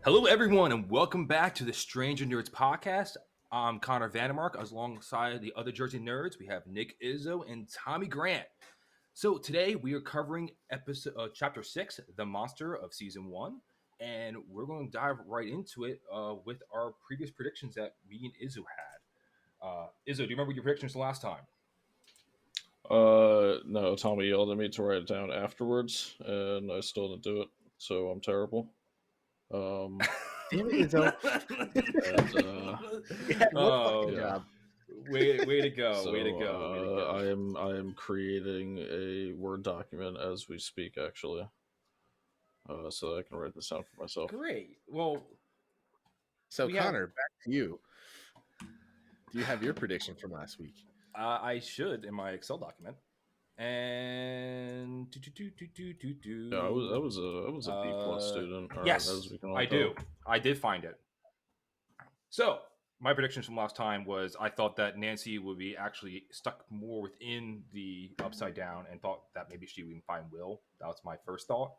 Hello, everyone, and welcome back to the Stranger Nerds podcast. I'm Connor Vandermark. Alongside the other Jersey nerds, we have Nick Izzo and Tommy Grant. So today we are covering episode chapter 6, The Monster of Season 1, and we're going to dive right into it with our previous predictions that me and Izzo had. Izzo, do you remember your predictions last time? No, Tommy yelled at me to write it down afterwards, and I still didn't do it, so I'm terrible. Um, Damn it, Izzo. Yeah, one fucking yeah. job. Way to go! So way to go! I am creating a Word document as we speak, actually, so that I can write this down for myself. Great. Well, So, Connor, back to you. Do you have your prediction from last week? I should in my Excel document. And Yeah, I was a B plus student. Yes, as we can all I tell. do. I did find it. So my predictions from last time was I thought that Nancy would be actually stuck more within the upside down, and thought that maybe she would find Will. That was my first thought.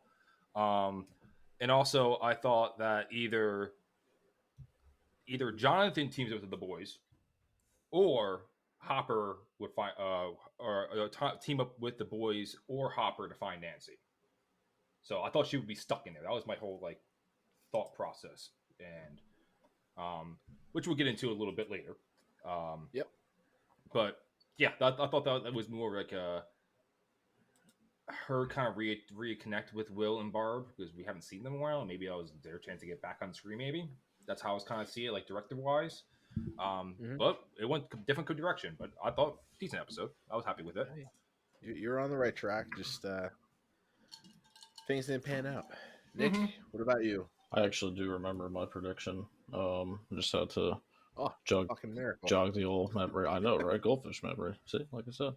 And also I thought that either Jonathan teams up with the boys, or Hopper would find team up with the boys or Hopper to find Nancy. So I thought she would be stuck in there. That was my whole thought process, and which we'll get into a little bit later. Yep. But yeah, I thought that was more like her kind of reconnect with Will and Barb, because we haven't seen them in a while. And maybe that was their chance to get back on screen. Maybe that's how I was kind of see it, like director wise. But it went different direction. But I thought decent episode. I was happy with it. You're on the right track. Just things didn't pan out. Nick, what about you? I actually do remember my prediction. Just had to fucking miracle. jog the old memory. I know, right? Goldfish memory. See, like I said.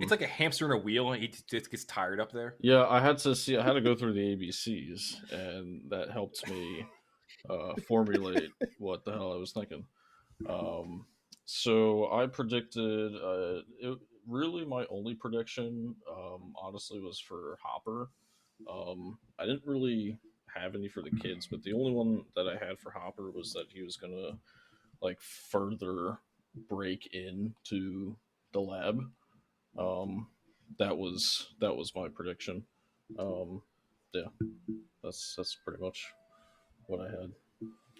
It's like a hamster in a wheel, and he just gets tired up there. Yeah, I had to go through the ABCs, and that helped me formulate what the hell I was thinking. So I predicted. Really, my only prediction, honestly, was for Hopper. I didn't really have any for the kids, but the only one that I had for Hopper was that he was gonna further break into the lab. That was my prediction. Yeah, that's pretty much what I had.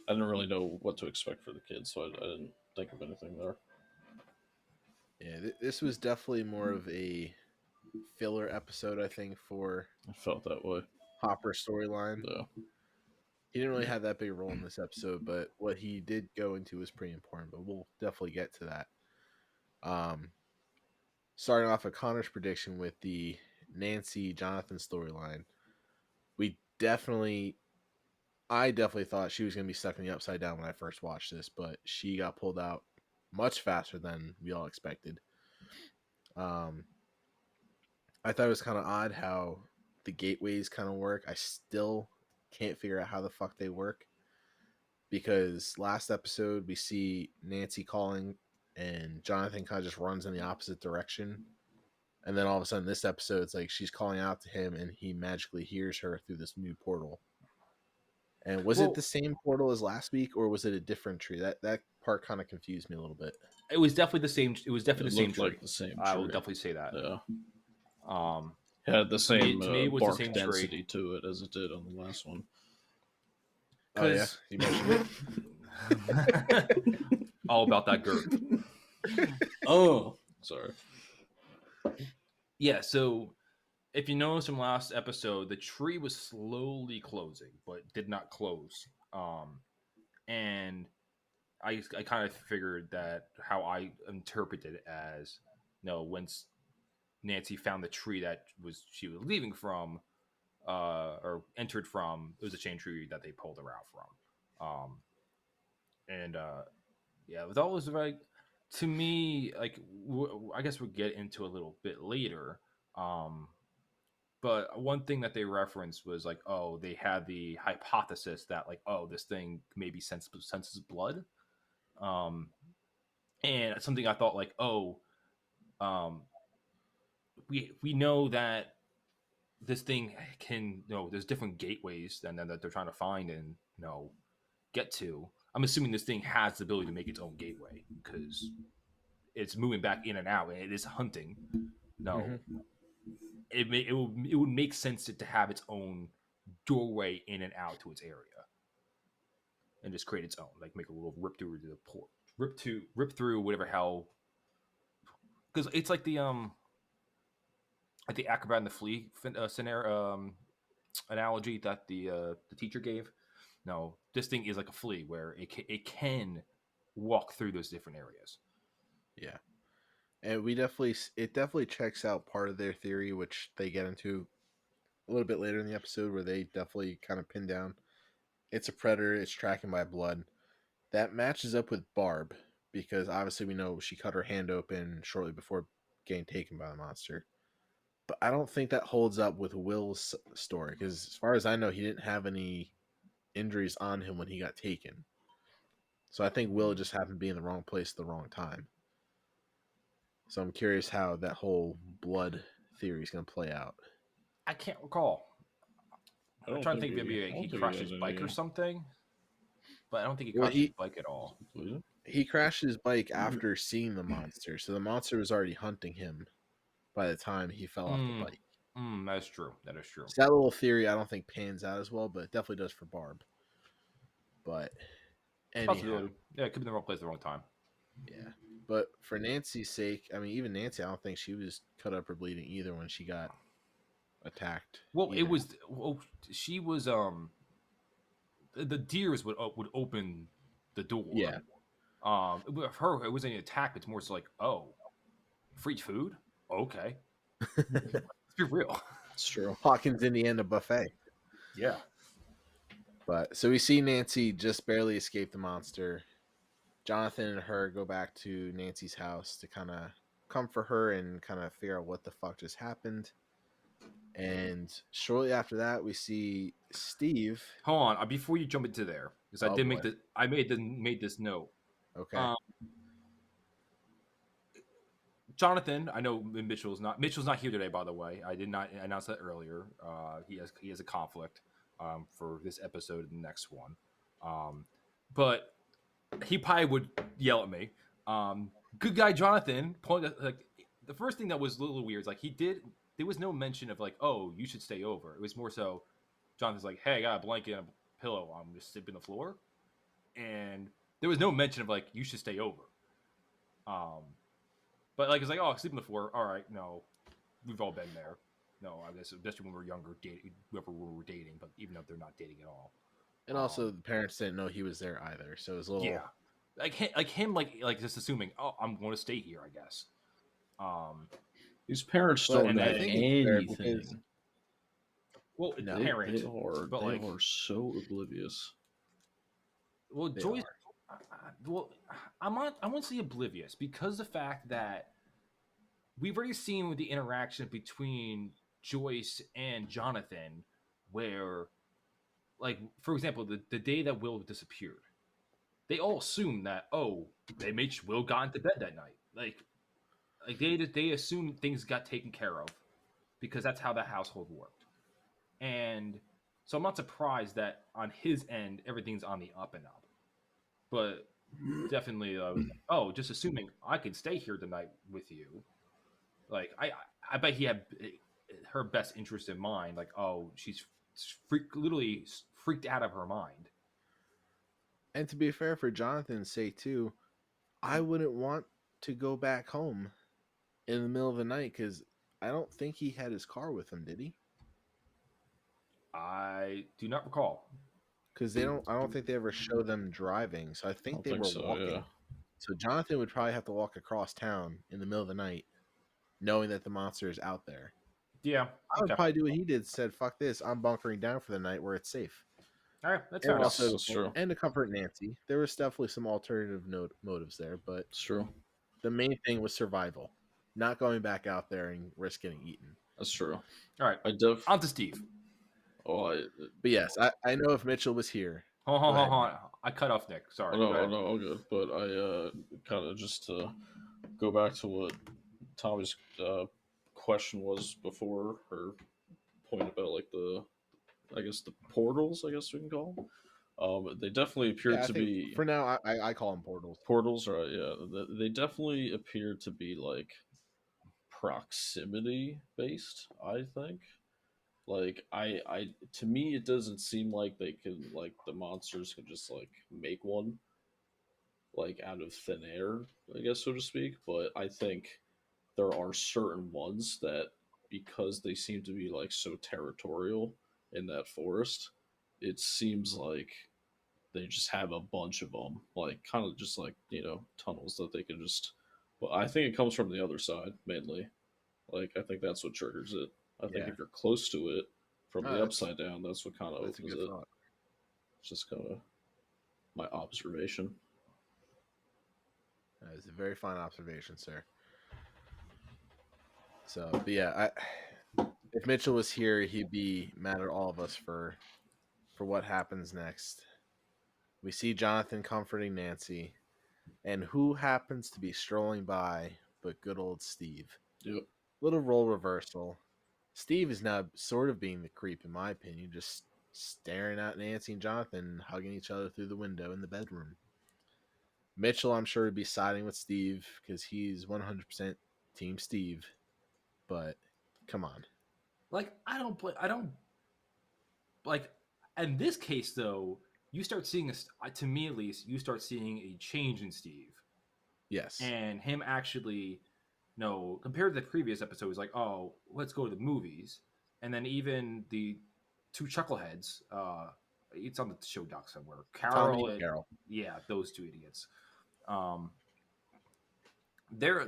I didn't really know what to expect for the kids, so I didn't think of anything there. Yeah, this was definitely more of a filler episode, I think, for I felt that way. Hopper's storyline. Yeah. He didn't really have that big a role in this episode, but what he did go into was pretty important. But we'll definitely get to that. Starting off with Connor's prediction with the Nancy Jonathan storyline, I definitely thought she was going to be stuck in the upside down when I first watched this, but she got pulled out much faster than we all expected. I thought it was kind of odd how the gateways kind of work. I still can't figure out how the fuck they work, because last episode we see Nancy calling and Jonathan kind of just runs in the opposite direction. And then all of a sudden this episode, it's like she's calling out to him and he magically hears her through this new portal. And was it the same portal as last week, or was it a different tree? That part kind of confused me a little bit. It was definitely the same. It was definitely the same tree. Like the same tree. I will definitely say that. Yeah. Had the same to me, it was bark the same density to it as it did on the last one. Oh yeah, you mentioned it. All about that girth. Oh, sorry. Yeah, so if you notice from last episode, the tree was slowly closing, but did not close. And I kind of figured that how I interpreted it as, once Nancy found the tree that she was leaving from, or entered from, it was a chain tree that they pulled her out from. Yeah, with all this, to me, I guess we'll get into a little bit later. But one thing that they referenced was they had the hypothesis that this thing maybe senses blood. And something I thought we know that this thing can, there's different gateways that they're trying to find and get to. I'm assuming this thing has the ability to make its own gateway because it's moving back in and out and it is hunting. No, Mhm. it would make sense to have its own doorway in and out to its area and just create its own, like make a little rip through the port, rip through whatever hell. Because it's like the acrobat and the flea scenario analogy that the teacher gave. No, this thing is like a flea where it can walk through those different areas. Yeah. And it definitely checks out part of their theory, which they get into a little bit later in the episode, where they definitely kind of pin down it's a predator, it's tracking by blood. That matches up with Barb, because obviously we know she cut her hand open shortly before getting taken by the monster. But I don't think that holds up with Will's story, because as far as I know, he didn't have any injuries on him when he got taken. So I think Will just happened to be in the wrong place at the wrong time. So I'm curious how that whole blood theory is going to play out. I can't recall. I I'm don't trying to think think maybe I don't he think crashed has his bike any. or something, but I don't think he Well, crashed his bike at all. he crashed his bike after seeing the monster, so the monster was already hunting him by the time he fell off the bike. That's true. That is true. So that little theory I don't think pans out as well, but it definitely does for Barb. But anyhow, Possibility. Yeah, it could be in the wrong place at the wrong time. yeah. But for Nancy's sake, I mean, even Nancy, I don't think she was cut up or bleeding either when she got attacked. Well, either. she was the deers would open the door. Yeah. With her, it wasn't an attack. It's more so like, oh, free food. Okay, let's be real. It's true. Hawkins Indiana buffet. Yeah. But so we see Nancy just barely escape the monster. Jonathan and her go back to Nancy's house to kind of comfort her and kind of figure out what the fuck just happened. And shortly after that, we see Steve. Hold on, before you jump into there, because I Oh, did boy. make this. I made this note. Okay. Jonathan, I know Mitchell's not here today. By the way, I did not announce that earlier. He has a conflict for this episode and the next one. But he probably would yell at me. Good guy Jonathan pointed like the first thing that was a little weird is like there was no mention of like, oh, you should stay over. It was more so Jonathan's like, hey, I got a blanket and a pillow. I'm just sleeping on the floor. And there was no mention of like you should stay over. But like it's like, oh, sleep on the floor. All right, no, we've all been there. No, I guess especially when we were younger, dating whoever we were dating, but even though they're not dating at all. And also, the parents didn't know he was there either, so it was a little. Yeah, like him, like just assuming, oh, I'm going to stay here, I guess. These parents But don't know I think it's fair anything. because Well, No, parent, They but like, are so oblivious. well, they Joyce. are. Well, I won't say oblivious because the fact that we've already seen with the interaction between Joyce and Jonathan, where, like, for example, the day that Will disappeared, they all assumed that, oh, they made Will got into bed that night. Like they assumed things got taken care of because that's how the household worked. And so I'm not surprised that on his end everything's on the up and up. But definitely, oh, just assuming I could stay here tonight with you. Like I bet he had her best interest in mind. Like, oh, she's literally freaked out of her mind. And to be fair, for Jonathan's sake too, I wouldn't want to go back home in the middle of the night because I don't think he had his car with him, did he? I do not recall. Because I don't think they ever show them driving, so I think they were so, walking. yeah. So Jonathan would probably have to walk across town in the middle of the night, knowing that the monster is out there. Yeah, I would probably do what he did. Said, "Fuck this! I'm bunkering down for the night where it's safe." All right, that's And fair enough. also, That's true. and to comfort Nancy, there was definitely some alternative motives there, but It's true. the main thing was survival, not going back out there and risk getting eaten. That's true. All right, I on to Steve. But yes, I know if Mitchell was here. Hold Go ahead. on. I cut off Nick. Sorry. no, Go ahead. all good. But I kind of just to go back to what Tommy's question was before, or point about like I guess the portals, I guess we can call them. They definitely appeared Yeah, I to think be for now I call them portals. portals, right? Yeah, they definitely appear to be like proximity based. I think. Like I to me, it doesn't seem like they can like the monsters can just like make one like out of thin air, I guess so to speak. But I think there are certain ones that because they seem to be like so territorial in that forest, it seems like they just have a bunch of them, like kind of just like tunnels that they can just. But I think it comes from the other side mainly. Like I think that's what triggers it. I think Yeah, if you're close to it from oh, the upside down, that's what kind of that's a opens good it. thought. It's just kind of my observation. That is a very fine observation, sir. So, but yeah, if Mitchell was here, he'd be mad at all of us for what happens next. We see Jonathan comforting Nancy, and who happens to be strolling by but good old Steve. Yep. Little role reversal. Steve is now sort of being the creep, in my opinion, just staring at Nancy and Jonathan hugging each other through the window in the bedroom. Mitchell, I'm sure, would be siding with Steve because he's 100% Team Steve. But come on. Like I don't like. In this case, though, you start seeing to me at least, you start seeing a change in Steve Yes. and him actually. No, compared to the previous episode, he's like, "Oh, let's go to the movies," and then even the two chuckleheads. It's on the show doc somewhere. Tommy Carol, and Carol. yeah, those two idiots. Um, they're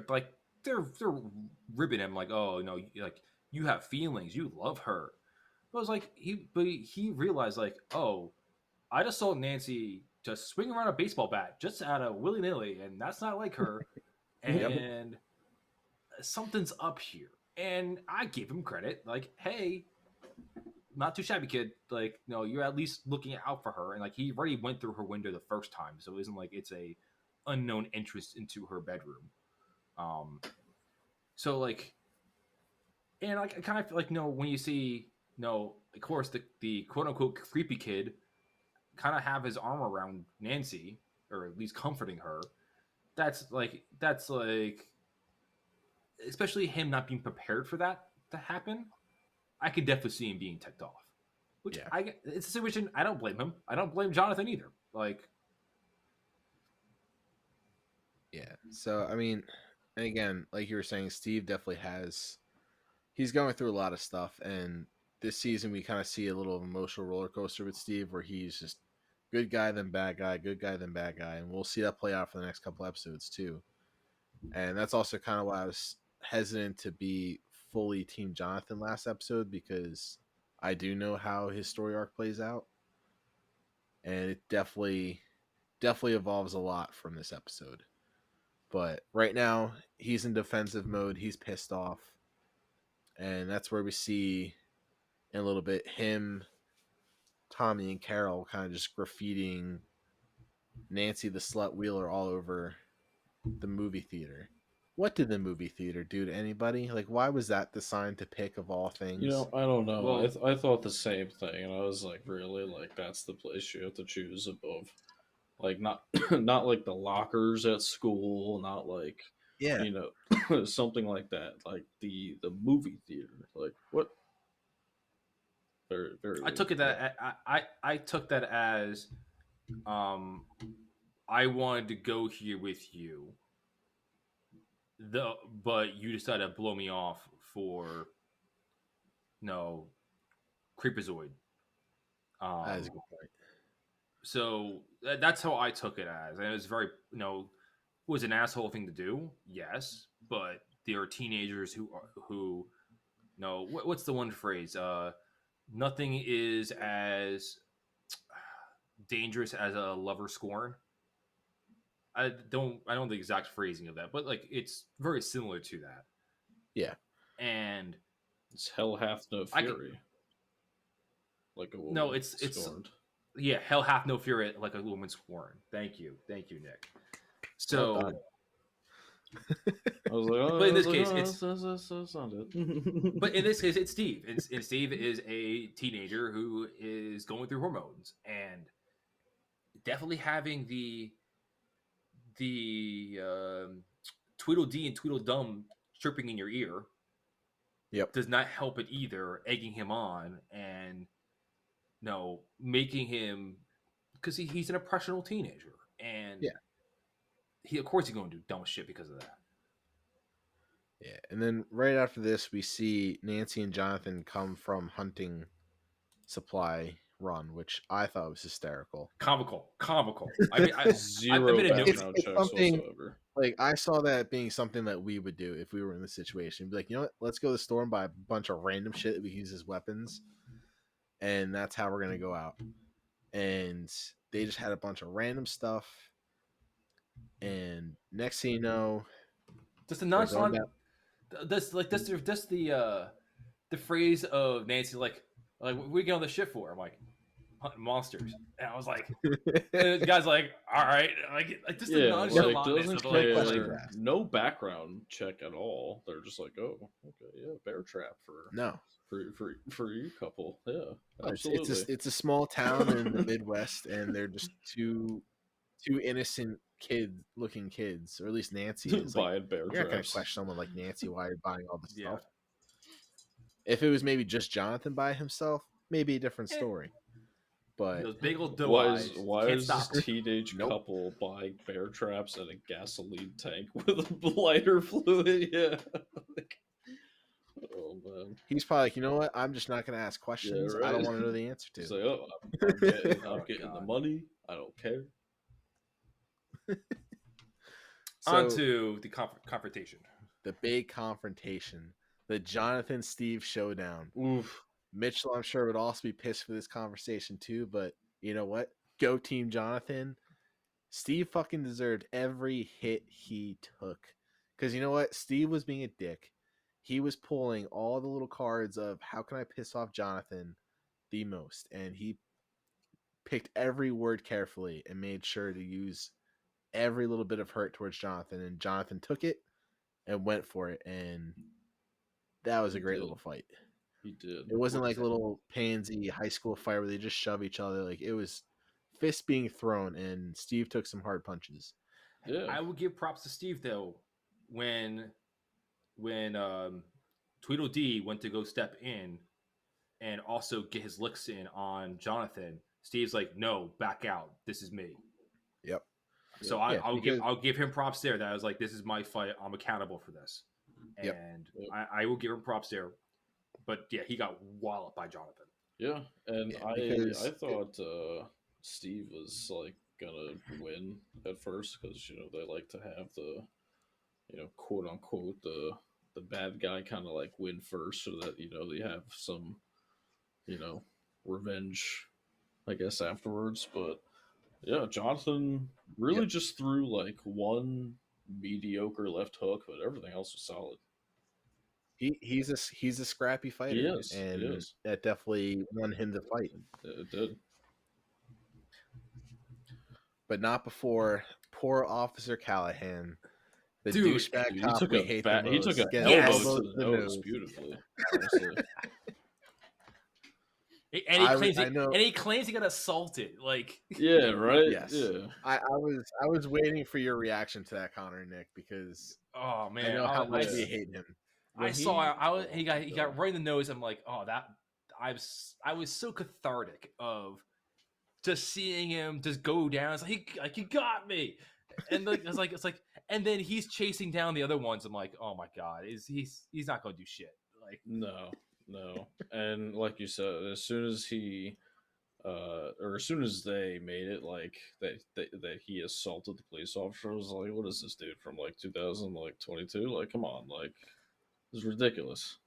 ribbing him like, oh no, like you have feelings, you love her. But I was like, he realized like, oh, I just saw Nancy just swing around a baseball bat just out of willy nilly, and that's not like her, Yep. and something's up here. And I give him credit, like, hey, not too shabby, kid. Like, no, you're at least looking out for her, and like he already went through her window the first time, so it isn't like it's a unknown entrance into her bedroom. Um, so like, and like I kind of feel like when you see of course the quote unquote creepy kid kind of have his arm around Nancy or at least comforting her. That's like especially him not being prepared for that to happen. I could definitely see him being ticked off. Which Yeah. it's a situation I don't blame him. I don't blame Jonathan either. Like, Yeah. So, I mean, and again, like you were saying, Steve definitely has. He's going through a lot of stuff. And this season, we kind of see a little emotional roller coaster with Steve where he's just good guy, then bad guy, good guy, then bad guy. And we'll see that play out for the next couple episodes, too. And that's also kind of why I was hesitant to be fully Team Jonathan last episode because I do know how his story arc plays out. And it definitely evolves a lot from this episode. But right now, he's in defensive mode. He's pissed off. And that's where we see in a little bit him, Tommy, and Carol kind of just graffitiing Nancy the Slut Wheeler all over the movie theater. What did the movie theater do to anybody? Like, why was that the sign to pick of all things? I don't know. well, I thought the same thing, and I was like, really, like that's the place you have to choose above, like not not like the lockers at school, not like Yeah. something like that, like the movie theater, like what? Very very. I took Weird. it that I took that as um I wanted to go here with you. But you decided to blow me off for no Creepazoid. That is a good point. So that's how I took it as, and it was very was an asshole thing to do, yes, but there are teenagers who what's the one phrase? Nothing is as dangerous as a lover scorn. I don't know the exact phrasing of that, but like it's very similar to that. Yeah. And It's hell hath no fury. Like a woman no, it's scorned. Yeah, hell hath no fury like a woman scorned. Thank you, Nick. So, I was like, oh, But in this I was like, case, oh, it's that's not it. but in this case, it's Steve. And Steve is a teenager who is going through hormones and definitely having the Tweedledee and Tweedledum chirping in your ear Yep. does not help it either, egging him on and no making him because he's an impressionable teenager and Yeah. he of course he's going to do dumb shit because of that. Yeah, and then right after this, we see Nancy and Jonathan come from hunting supply run, which I thought was hysterical. Comical. I mean, Zero I've been a background it's checks something- whatsoever. Like, I saw that being something that we would do if we were in this situation. Be like, you know what? Let's go to the store and buy a bunch of random shit that we can use as weapons, and that's how we're gonna go out. And they just had a bunch of random stuff, and next thing you know, just a they're going nonchalant. down- That's the phrase of Nancy like what we get on the shit for? I'm like hunting monsters, and I was like, and the guy's like, all right, like just the Yeah, like nonchalantness doesn't of like, care. no background check at all. They're just like, oh, okay, yeah, bear trap no, for you couple, yeah, it's absolutely. it's a small town in the Midwest, and they're just two innocent looking kids, or at least Nancy is. Like, Buying bear you're not gonna traps. question someone like Nancy why you're buying all this yeah. stuff. If it was maybe just Jonathan by himself, maybe a different story. But Those big old doe Why eyes, is can't this stop her. teenage Nope. couple buying bear traps and a gasoline tank with a lighter fluid? Yeah. Like, oh man. he's probably like, you know what? I'm just not gonna ask questions. I don't right. want to know the answer to. It's like, oh, I'm getting Oh, the God. money. I don't care. On So, to the confrontation. the big confrontation, the Jonathan Steve showdown. Oof. Mitchell, I'm sure, would also be pissed for this conversation too, but you know what? Go Team Jonathan. Steve fucking deserved every hit he took. Because you know what? Steve was being a dick. He was pulling all the little cards of how can I piss off Jonathan the most. And he picked every word carefully and made sure to use every little bit of hurt towards Jonathan. And Jonathan took it and went for it. And that was a great little fight. He did. It wasn't like a little pansy high school fight where they just shove each other. Like, it was fists being thrown, and Steve took some hard punches. Yeah. I would give props to Steve though when Tweedledee went to go step in and also get his licks in on Jonathan. Steve's like, no, back out. This is me. Yep. So Yeah, I'll give him props there. That I was like, this is my fight. I'm accountable for this, and Yep. I will give him props there. But yeah, he got walloped by Jonathan. Yeah, and Yeah, because I thought Steve was like gonna win at first because they like to have the quote unquote the bad guy kind of like win first so that they have some revenge, I guess, afterwards. But yeah, Jonathan really just threw like one mediocre left hook, but everything else was solid. He's a scrappy fighter. He is, and he is. that definitely won him the fight. It did. But not before poor Officer Callahan, the Dude, douchebag Dude, cop we hate the he most, took a gets Yes. elbow elbowed to in the nose beautifully. Honestly. And he claims he got assaulted. Like, Yeah, right. Yes. Yeah. I was waiting for your reaction to that, Connor and Nick, because oh man, I know how much I- you hate him. I When saw he- he got right in the nose. I'm like, oh, that I was so cathartic of just seeing him just go down. It's like he got me, and it's like, and then he's chasing down the other ones. I'm like, oh my god, he's not gonna do shit. Like, No. And like you said, as soon as he or as soon as they made it like that he assaulted the police officer, I was like, what is this dude from like 2022? Like, come on, like this is ridiculous.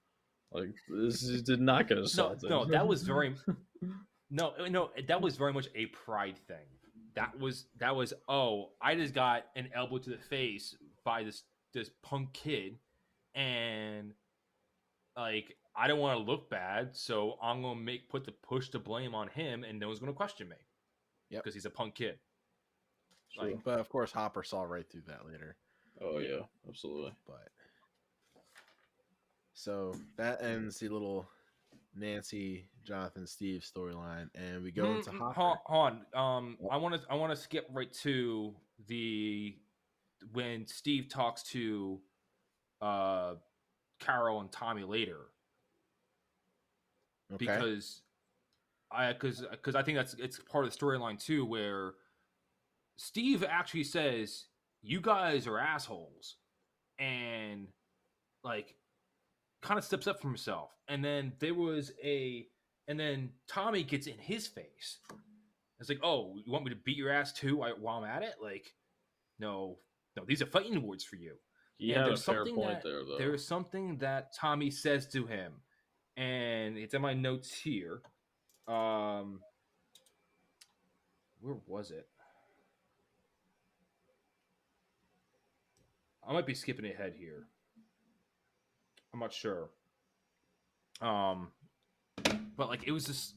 Like this did not get assaulted. no, that was very no, that was very much a pride thing. That was oh, I just got an elbow to the face by this punk kid, and like I don't want to look bad, so I'm gonna push the blame on him, and no one's gonna question me. Yep. Because he's a punk kid. Sure. But of course, Hopper saw right through that later. Oh yeah, absolutely. But so that ends the little Nancy, Jonathan, Steve storyline, and we go into Hopper. Hold on. I want to skip right to the when Steve talks to uh Carol and Tommy later Okay. because I think it's part of the storyline too, where Steve actually says you guys are assholes and like kind of steps up for himself, and then Tommy gets in his face. It's like, oh, you want me to beat your ass too while I'm at it? Like, no, no, these are fighting words for you. He And had a fair point there, though. there's something that Tommy says to him, and it's in my notes here. Where was it? I might be skipping ahead here. I'm not sure. But like it was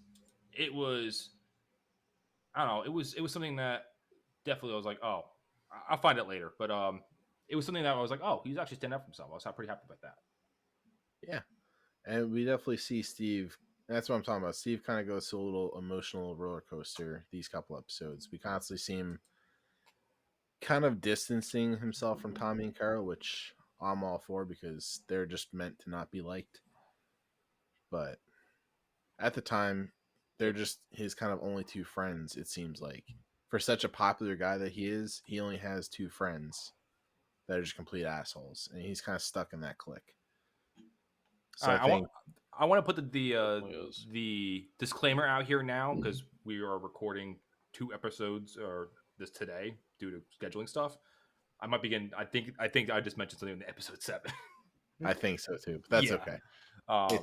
I don't know, it was something that definitely I was like, oh, I'll find it later. But it was something that I was like, oh, he's actually standing up for himself. I was pretty happy about that. Yeah. And we definitely see Steve. That's what I'm talking about. Steve kind of goes to a little emotional roller coaster these couple episodes. We constantly see him kind of distancing himself from Tommy and Carol, which I'm all for because they're just meant to not be liked. But at the time, they're just his kind of only two friends, it seems like. For such a popular guy that he is, he only has two friends that are just complete assholes. And he's kind of stuck in that clique. So I think I want to put Definitely the disclaimer out here now because we are recording 2 episodes or this today due to scheduling stuff. I might begin. I think I just mentioned something in episode 7. I think so too, but that's Yeah. okay.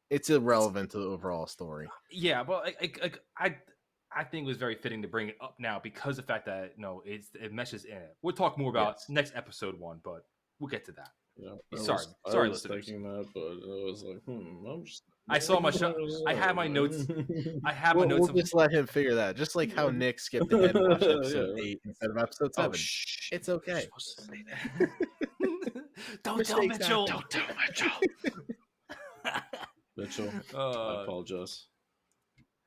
It's irrelevant to the overall story. Yeah, but I think it was very fitting to bring it up now because of the fact that it meshes in it. We'll talk more about next episode 1, but we'll get to that. Yeah, sorry, I was listeners. thinking that, but I was like, I'm just. I saw my show. I have my notes. I have my notes. We'll just let him figure that. Just like how Nick skipped ahead and watched episode 8 instead of episode 7. It's okay. Don't tell Mitchell. Don't tell Mitchell. Mitchell, I apologize.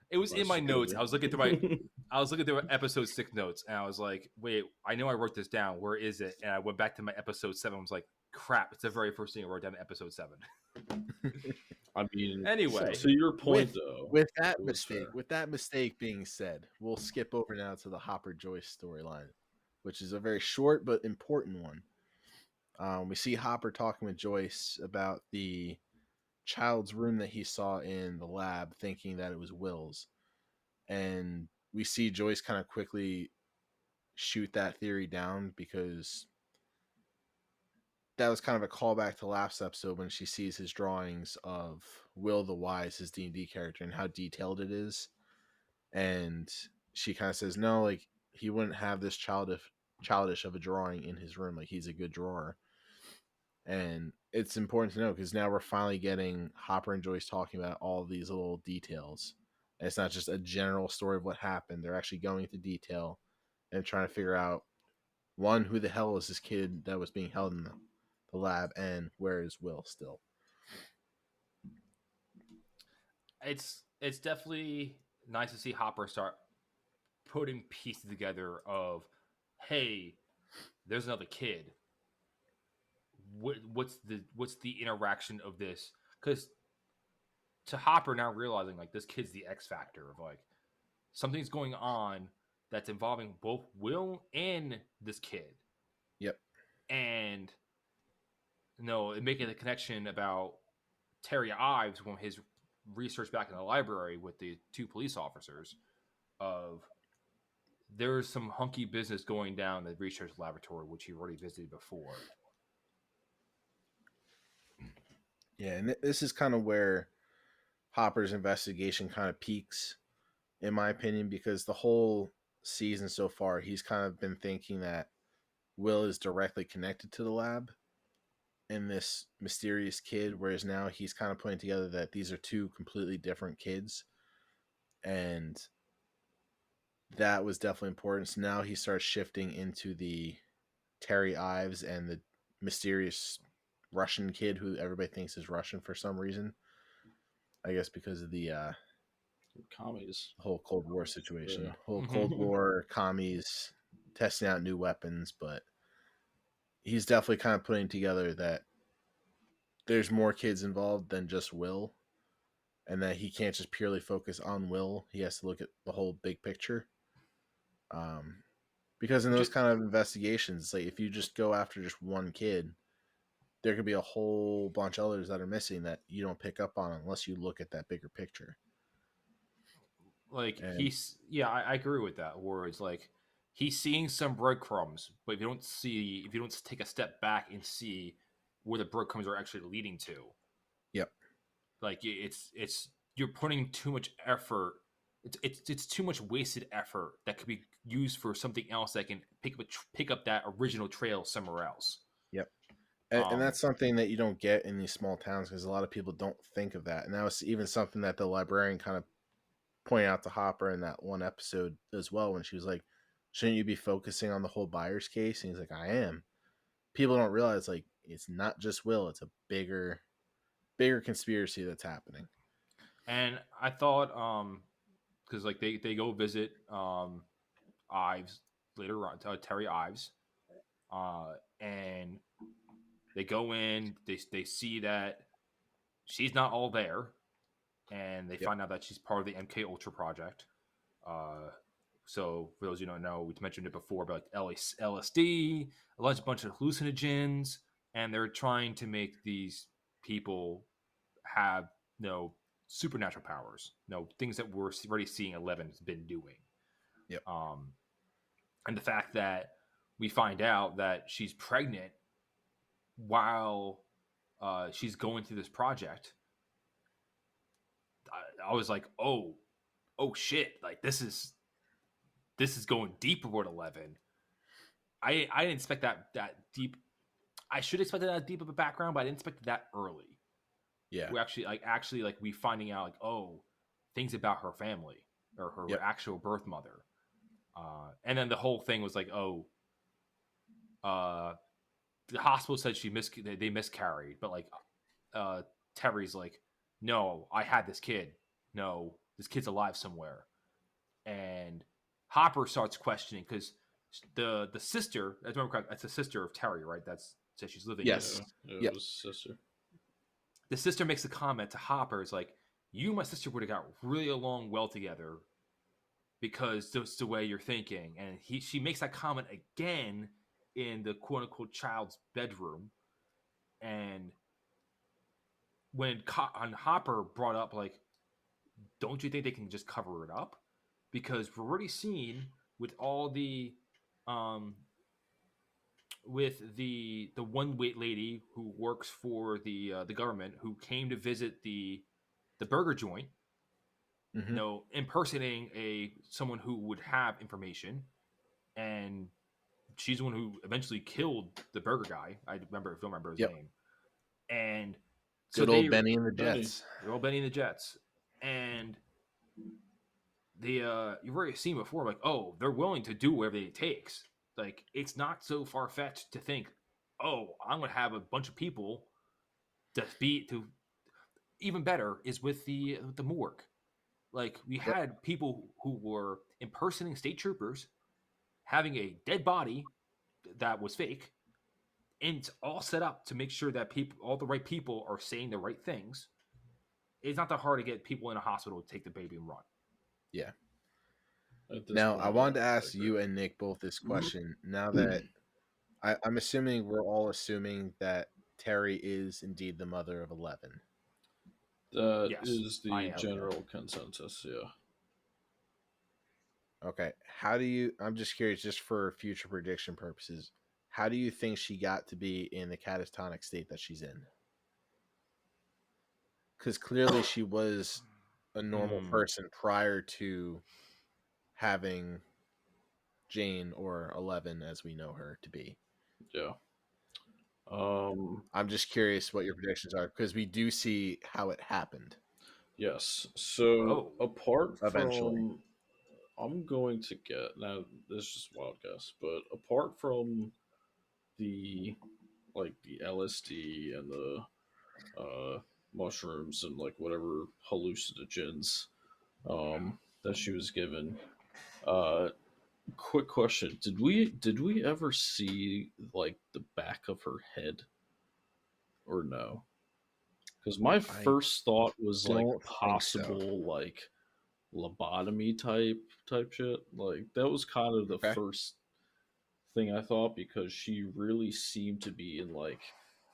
It was in my notes. I was looking through episode 6 notes, and I was like, "Wait, I know I wrote this down. Where is it?" And I went back to my episode 7. I was like, "Crap! It's the very first thing I wrote down in episode 7." I mean, anyway, to your point, though, with that mistake being said, we'll skip over now to the Hopper Joyce storyline, which is a very short but important one. We see Hopper talking with Joyce about the child's room that he saw in the lab, thinking that it was Will's, and we see Joyce kind of quickly shoot that theory down because that was kind of a callback to last episode when she sees his drawings of Will the Wise, his D&D character, and how detailed it is. And she kind of says, no, like, he wouldn't have this childish of a drawing in his room. Like, he's a good drawer. And it's important to know because now we're finally getting Hopper and Joyce talking about all these little details. And it's not just a general story of what happened. They're actually going into detail and trying to figure out, one, who the hell is this kid that was being held in the lab, and where is Will still? It's definitely nice to see Hopper start putting pieces together of, hey, there's another kid. What's the interaction of this? Because to Hopper now realizing like this kid's the X factor of like something's going on that's involving both Will and this kid. Yep. And making the connection about Terry Ives from his research back in the library with the 2 police officers of there's some hunky business going down in the research laboratory, which he already visited before. Yeah, and this is kind of where Hopper's investigation kind of peaks, in my opinion, because the whole season so far, he's kind of been thinking that Will is directly connected to the lab and this mysterious kid, whereas now he's kind of putting together that these are 2 completely different kids. And that was definitely important. So now he starts shifting into the Terry Ives and the mysterious Russian kid who everybody thinks is Russian for some reason. I guess because of the Commies. whole Cold War situation. Yeah. Whole Cold War commies testing out new weapons, but he's definitely kind of putting together that there's more kids involved than just Will, and that he can't just purely focus on Will. He has to look at the whole big picture. Because in those kind of investigations, like if you just go after just one kid, there could be a whole bunch of others that are missing that you don't pick up on unless you look at that bigger picture. Like I agree with that. Where it's like he's seeing some breadcrumbs, but if you don't take a step back and see where the breadcrumbs are actually leading to, yep, like it's you're putting too much effort. It's too much wasted effort that could be used for something else that can pick up that original trail somewhere else. Yep. And that's something that you don't get in these small towns because a lot of people don't think of that. And that was even something that the librarian kind of pointed out to Hopper in that one episode as well, when she was like, shouldn't you be focusing on the whole Byers case? And he's like, I am. People don't realize, like, it's not just Will, it's a bigger conspiracy that's happening. And I thought, because like they go visit Ives later on, Terry Ives, and they go in, they see that she's not all there, and they find out that she's part of the MK Ultra project. So for those who don't know, we mentioned it before, but like LSD, a bunch of hallucinogens, and they're trying to make these people have supernatural powers, things that we're already seeing Eleven's been doing. Yep. And the fact that we find out that she's pregnant while she's going through this project, I was like, oh shit, like this is going deeper with 11. I didn't expect that deep. I should expect that deep of a background, but I didn't expect it that early. Yeah, we actually we finding out like, oh, things about her family or her actual birth mother, and then the whole thing was like, oh, the hospital said they miscarried, but like Terry's like, no, I had this kid. No, this kid's alive somewhere. And Hopper starts questioning because the sister, I remember correct, that's the sister of Terry, right? That's says she's living. Yes. It was sister. The sister makes a comment to Hopper. It's like, you and my sister would have got really along well together because that's the way you're thinking. And she makes that comment again in the quote unquote child's bedroom. And when Hopper brought up, like, don't you think they can just cover it up? Because we're already seen with all the with the one wait lady who works for the government who came to visit the burger joint, impersonating someone who would have information, and she's the one who eventually killed the burger guy. I don't remember his name. And so good old Benny and the Jets. Good old Benny and the Jets. And you've already seen before, like, oh, they're willing to do whatever it takes. Like, it's not so far-fetched to think, oh, I'm going to have a bunch of people to even better is with the morgue. Like, we had people who were impersonating state troopers, having a dead body that was fake, and it's all set up to make sure that all the right people are saying the right things. It's not that hard to get people in a hospital to take the baby and run. Yeah. Now, I wanted to ask you and Nick both this question. Now that I'm assuming we're all assuming that Terry is indeed the mother of 11. That is the general consensus, yeah. Okay. I'm just curious, just for future prediction purposes, how do you think she got to be in the catatonic state that she's in? Because clearly she was a normal person prior to having Jane or 11 as we know her to be. Yeah. I'm just curious what your predictions are because we do see how it happened. Yes. So apart eventually. from, I'm going to get, now this is just wild guess, but apart from the LSD and the mushrooms and like whatever hallucinogens that she was given. Uh, Quick question: Did we ever see like the back of her head or no? Because my I first thought was like don't think so. possible like lobotomy type shit. Like that was kind of the Okay. first thing I thought because she really seemed to be in like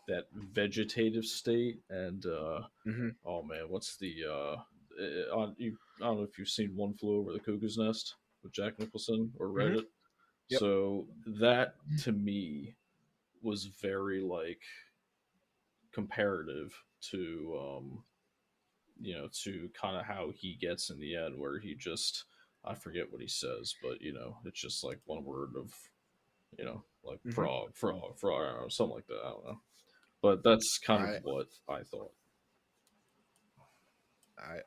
that vegetative state and Hmm. oh man, what's the I don't know if you've seen One Flew Over the Cuckoo's Nest with Jack Nicholson or read Hmm. it. Yep. So that to me was very like comparative to to kind of how he gets in the end where he just I forget what he says, but it's just like one word of like Hmm. frog, or something like that. I don't know. But that's kind of I, what I thought.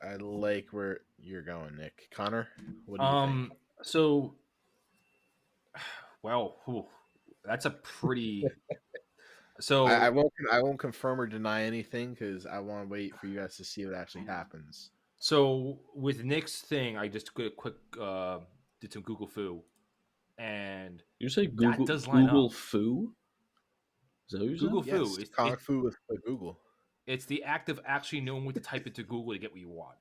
I like where you're going, Nick. Connor, what do you think? So, well, whew, that's a pretty. I So, won't confirm or deny anything because I want to wait for you guys to see what actually happens. so with Nick's thing, I just did a quick did some Google foo, and You say that Google does line Google up. Foo? Is that what you said? Google foo Yes, is Kung Fu with Google. it's the act of actually knowing what to type into Google to get what you want.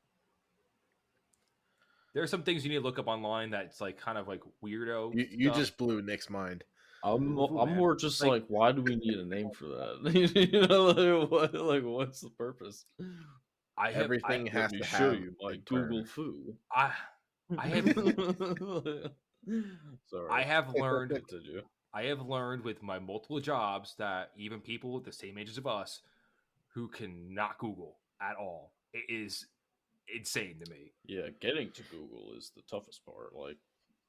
There are some things you need to look up online that's like kind of like weirdo You stuff. just blew Nick's mind. Google foo, I'm man. more just Like like, why do we need a name for that? What's the purpose? I have Everything Let has me to show have you my a Google term. Foo. I I have I Sorry, have learned continue. I have learned with my multiple jobs that even people the same ages of us who cannot Google at all, it is insane to me. Yeah, getting to Google is the toughest part. Like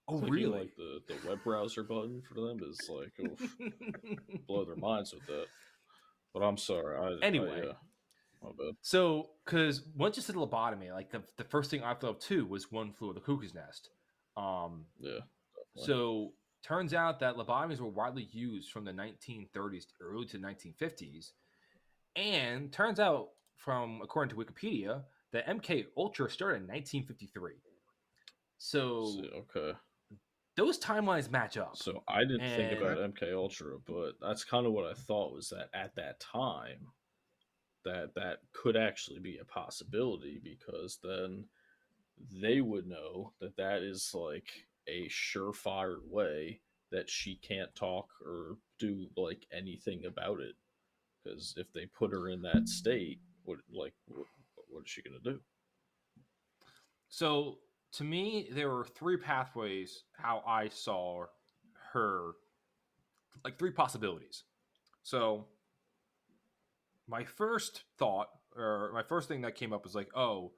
Oh, clicking really? like the web browser button for them is like, oof, blow their minds with that. But I'm sorry, I Anyway, yeah, my bad. so because once you said lobotomy, like the first thing I thought of too was One Flew Over the Cuckoo's Nest. Um, Yeah, definitely. so turns out that lobotomies were widely used from the 1930s to early to the 1950s, and turns out from according to Wikipedia that MK Ultra started in 1953. See, So okay. those timelines match up, So I didn't think and Okay. about MK Ultra, but that's kind of what I thought was that at that time that could actually be a possibility because then they would know that that is like a surefire way that she can't talk or do like anything about it because if they put her in that state what is she going to do? so to me, there were three pathways how I saw her, like three possibilities. So my first thought, or my first thing that came up was like, oh,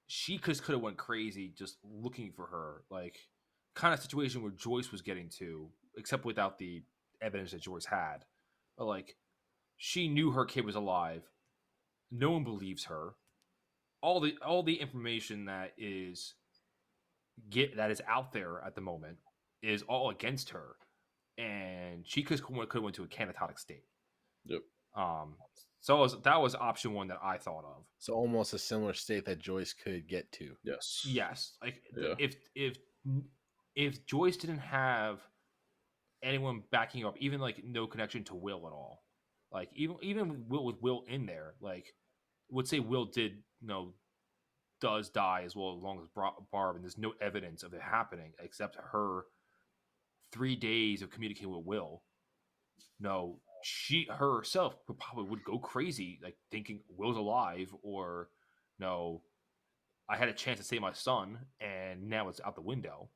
she could have went crazy just looking for her, like kind of situation where Joyce was getting to, except without the evidence that Joyce had. But like, she knew her kid was alive. No one believes her. All the information that is out there at the moment is all against her, and she could have went to a catatonic state. Yep. Um, so that was option one that I thought of. So almost a similar state that Joyce could get to. Yes. Yes, like Yeah. if Joyce didn't have anyone backing her up, even like no connection to Will at all, like even with Will in there, like would say Will did does die as well as long as Barb, and there's no evidence of it happening except her 3 days of communicating with Will. No, she herself probably would go crazy, like thinking Will's alive, or no, I had a chance to save my son, and now it's out the window.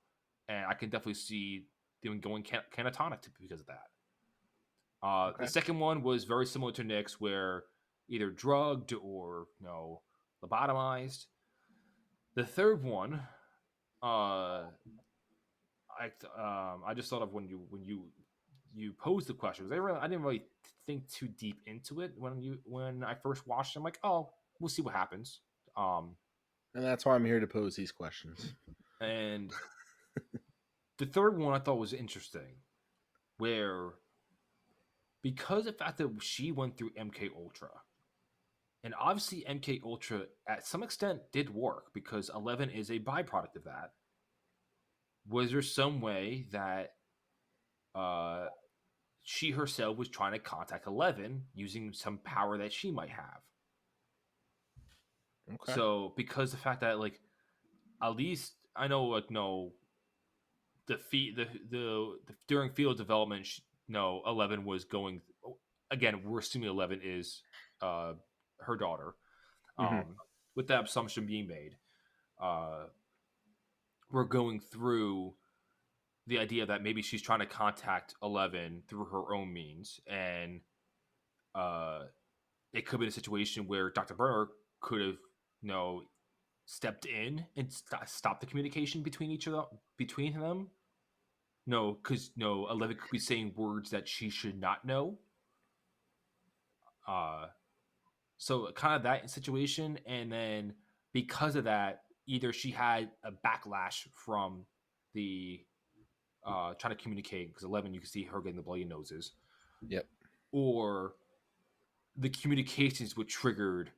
And I can definitely see them going catatonic because of that. The Okay. second one was very similar to Nick's, where either drugged or lobotomized. The third one, I just thought of when you posed the questions. I didn't really think too deep into it when I first watched it. I'm like, oh, we'll see what happens. And that's why I'm here to pose these questions. And the third one I thought was interesting, where because of the fact that she went through MK Ultra, and obviously MK Ultra at some extent did work because 11 is a byproduct of that. Was there some way that uh, she herself was trying to contact 11 using some power that she might have? Okay. So because the fact that like at least I know like no the during field development no 11 was going again we're assuming 11 is her daughter Hmm. with that assumption being made uh we're going through the idea that maybe she's trying to contact 11 through her own means and uh it could be a situation where Dr. Burner could have stepped in and stopped the communication between them. No, because no, 11 could be saying words that she should not know. Uh, so kind of that situation, and then because of that, either she had a backlash from the trying to communicate because 11 you can see her getting the bloody noses. Yep. Or the communications which triggered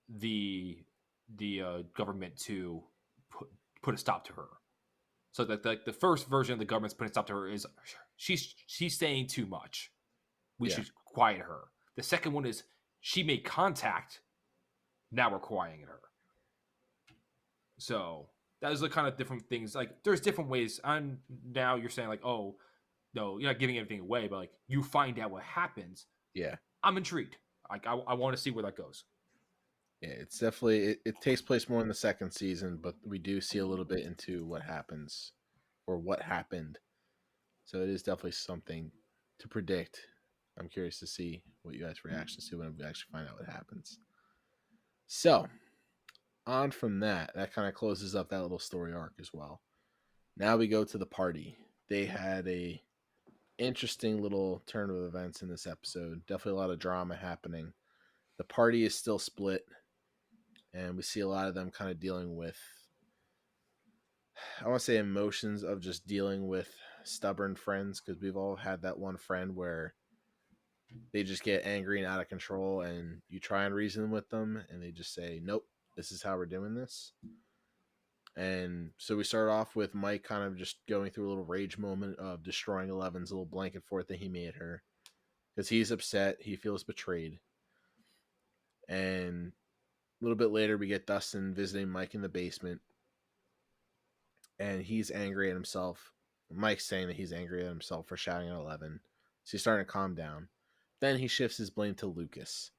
the government to put a stop to her. So that the first version of the government's putting a stop to her is she's saying too much. We should quiet her. The second one is she made contact. Now we're quieting her. So that is the kind of different things. Like there's different ways. And now you're saying like, oh no, you're not giving anything away, but like you find out what happens. Yeah. I'm intrigued. Like I want to see where that goes. Yeah, it's definitely it takes place more in the second season, but we do see a little bit into what happens or what happened. So it is definitely something to predict. I'm curious to see what you guys' reactions to when we actually find out what happens. So on from that kind of closes up that little story arc as well. Now we go to the party. They had a interesting little turn of events in this episode. Definitely a lot of drama happening. The party is still split, and we see a lot of them kind of dealing with, I want to say, emotions of just dealing with stubborn friends, because we've all had that one friend where they just get angry and out of control, and you try and reason with them, and they just say, nope, this is how we're doing this. And so we start off with Mike kind of just going through a little rage moment of destroying 11's little blanket fort that he made her because he's upset. He feels betrayed. And a little bit later, we get Dustin visiting Mike in the basement. And he's angry at himself. Mike's saying that he's angry at himself for shouting at 11. So he's starting to calm down. Then he shifts his blame to Lucas.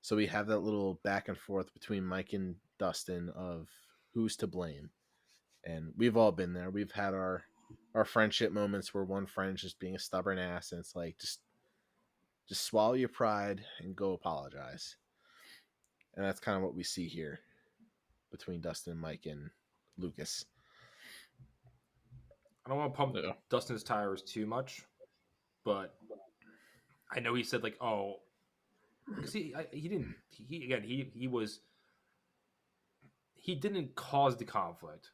So we have that little back and forth between Mike and Dustin of who's to blame. And we've all been there. We've had our friendship moments where one friend's just being a stubborn ass, and it's like just swallow your pride and go apologize. And that's kind of what we see here between Dustin, Mike, and Lucas. I don't want to pump Dustin's tires too much, but I know he said like, oh, because he didn't cause the conflict,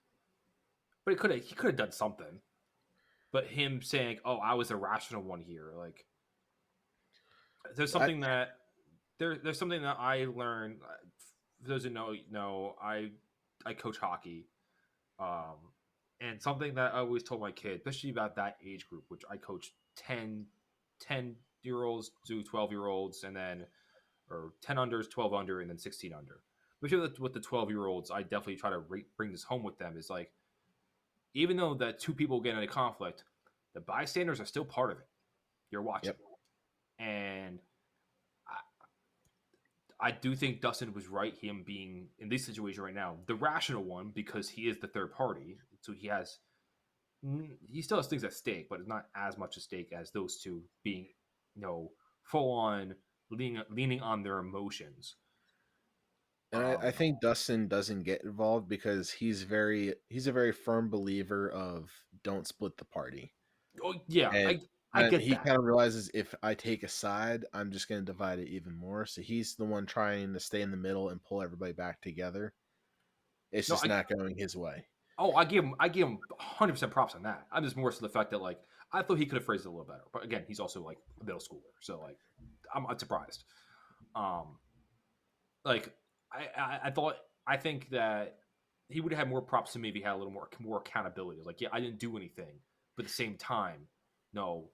but he could have done something. But him saying, "Oh, I was the rational one here," like there's something there's something that I learned. For those who know, I coach hockey, and something that I always told my kids, especially about that age group, which I coach 10-year-olds to 12-year-olds, and then or 10 unders, 12 under, and then 16 under. Especially with the 12-year-olds, I definitely try to bring this home with them. Is like, even though that two people get in a conflict, the bystanders are still part of it. You're watching. Yep. And I do think Dustin was right, him being, in this situation right now, the rational one, because he is the third party. So he still has things at stake, but it's not as much at stake as those two being, full on leaning on their emotions. And I think Dustin doesn't get involved because he's a very firm believer of don't split the party. Oh yeah, I get he that. kind of realizes if I take a side, I'm just going to divide it even more. So he's the one trying to stay in the middle and pull everybody back together. It's not going his way. Oh, I give him 100% props on that. I'm just more so the fact that like I thought he could have phrased it a little better. But again, he's also like a middle schooler, so like I'm surprised. Like I think that he would have had more props to me if he had a little more accountability. Like, yeah, I didn't do anything, but at the same time, no,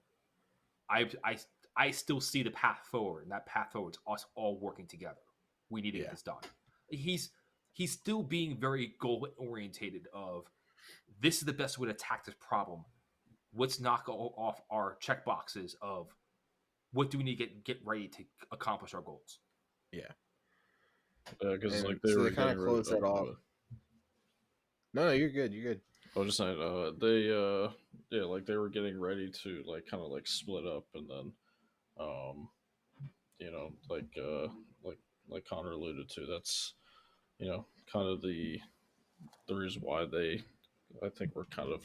I still see the path forward, and that path forward is us all working together. We need to get this done. He's still being very goal orientated. Of this is the best way to attack this problem. Let's knock off our check boxes of what do we need to get ready to accomplish our goals. Yeah. Because like they kind of close that off. No, you're good. You're good. I was just saying, they like they were getting ready to like kind of like split up, and then, you know, like Connor alluded to, that's, you know, kind of the reason why they, I think, were kind of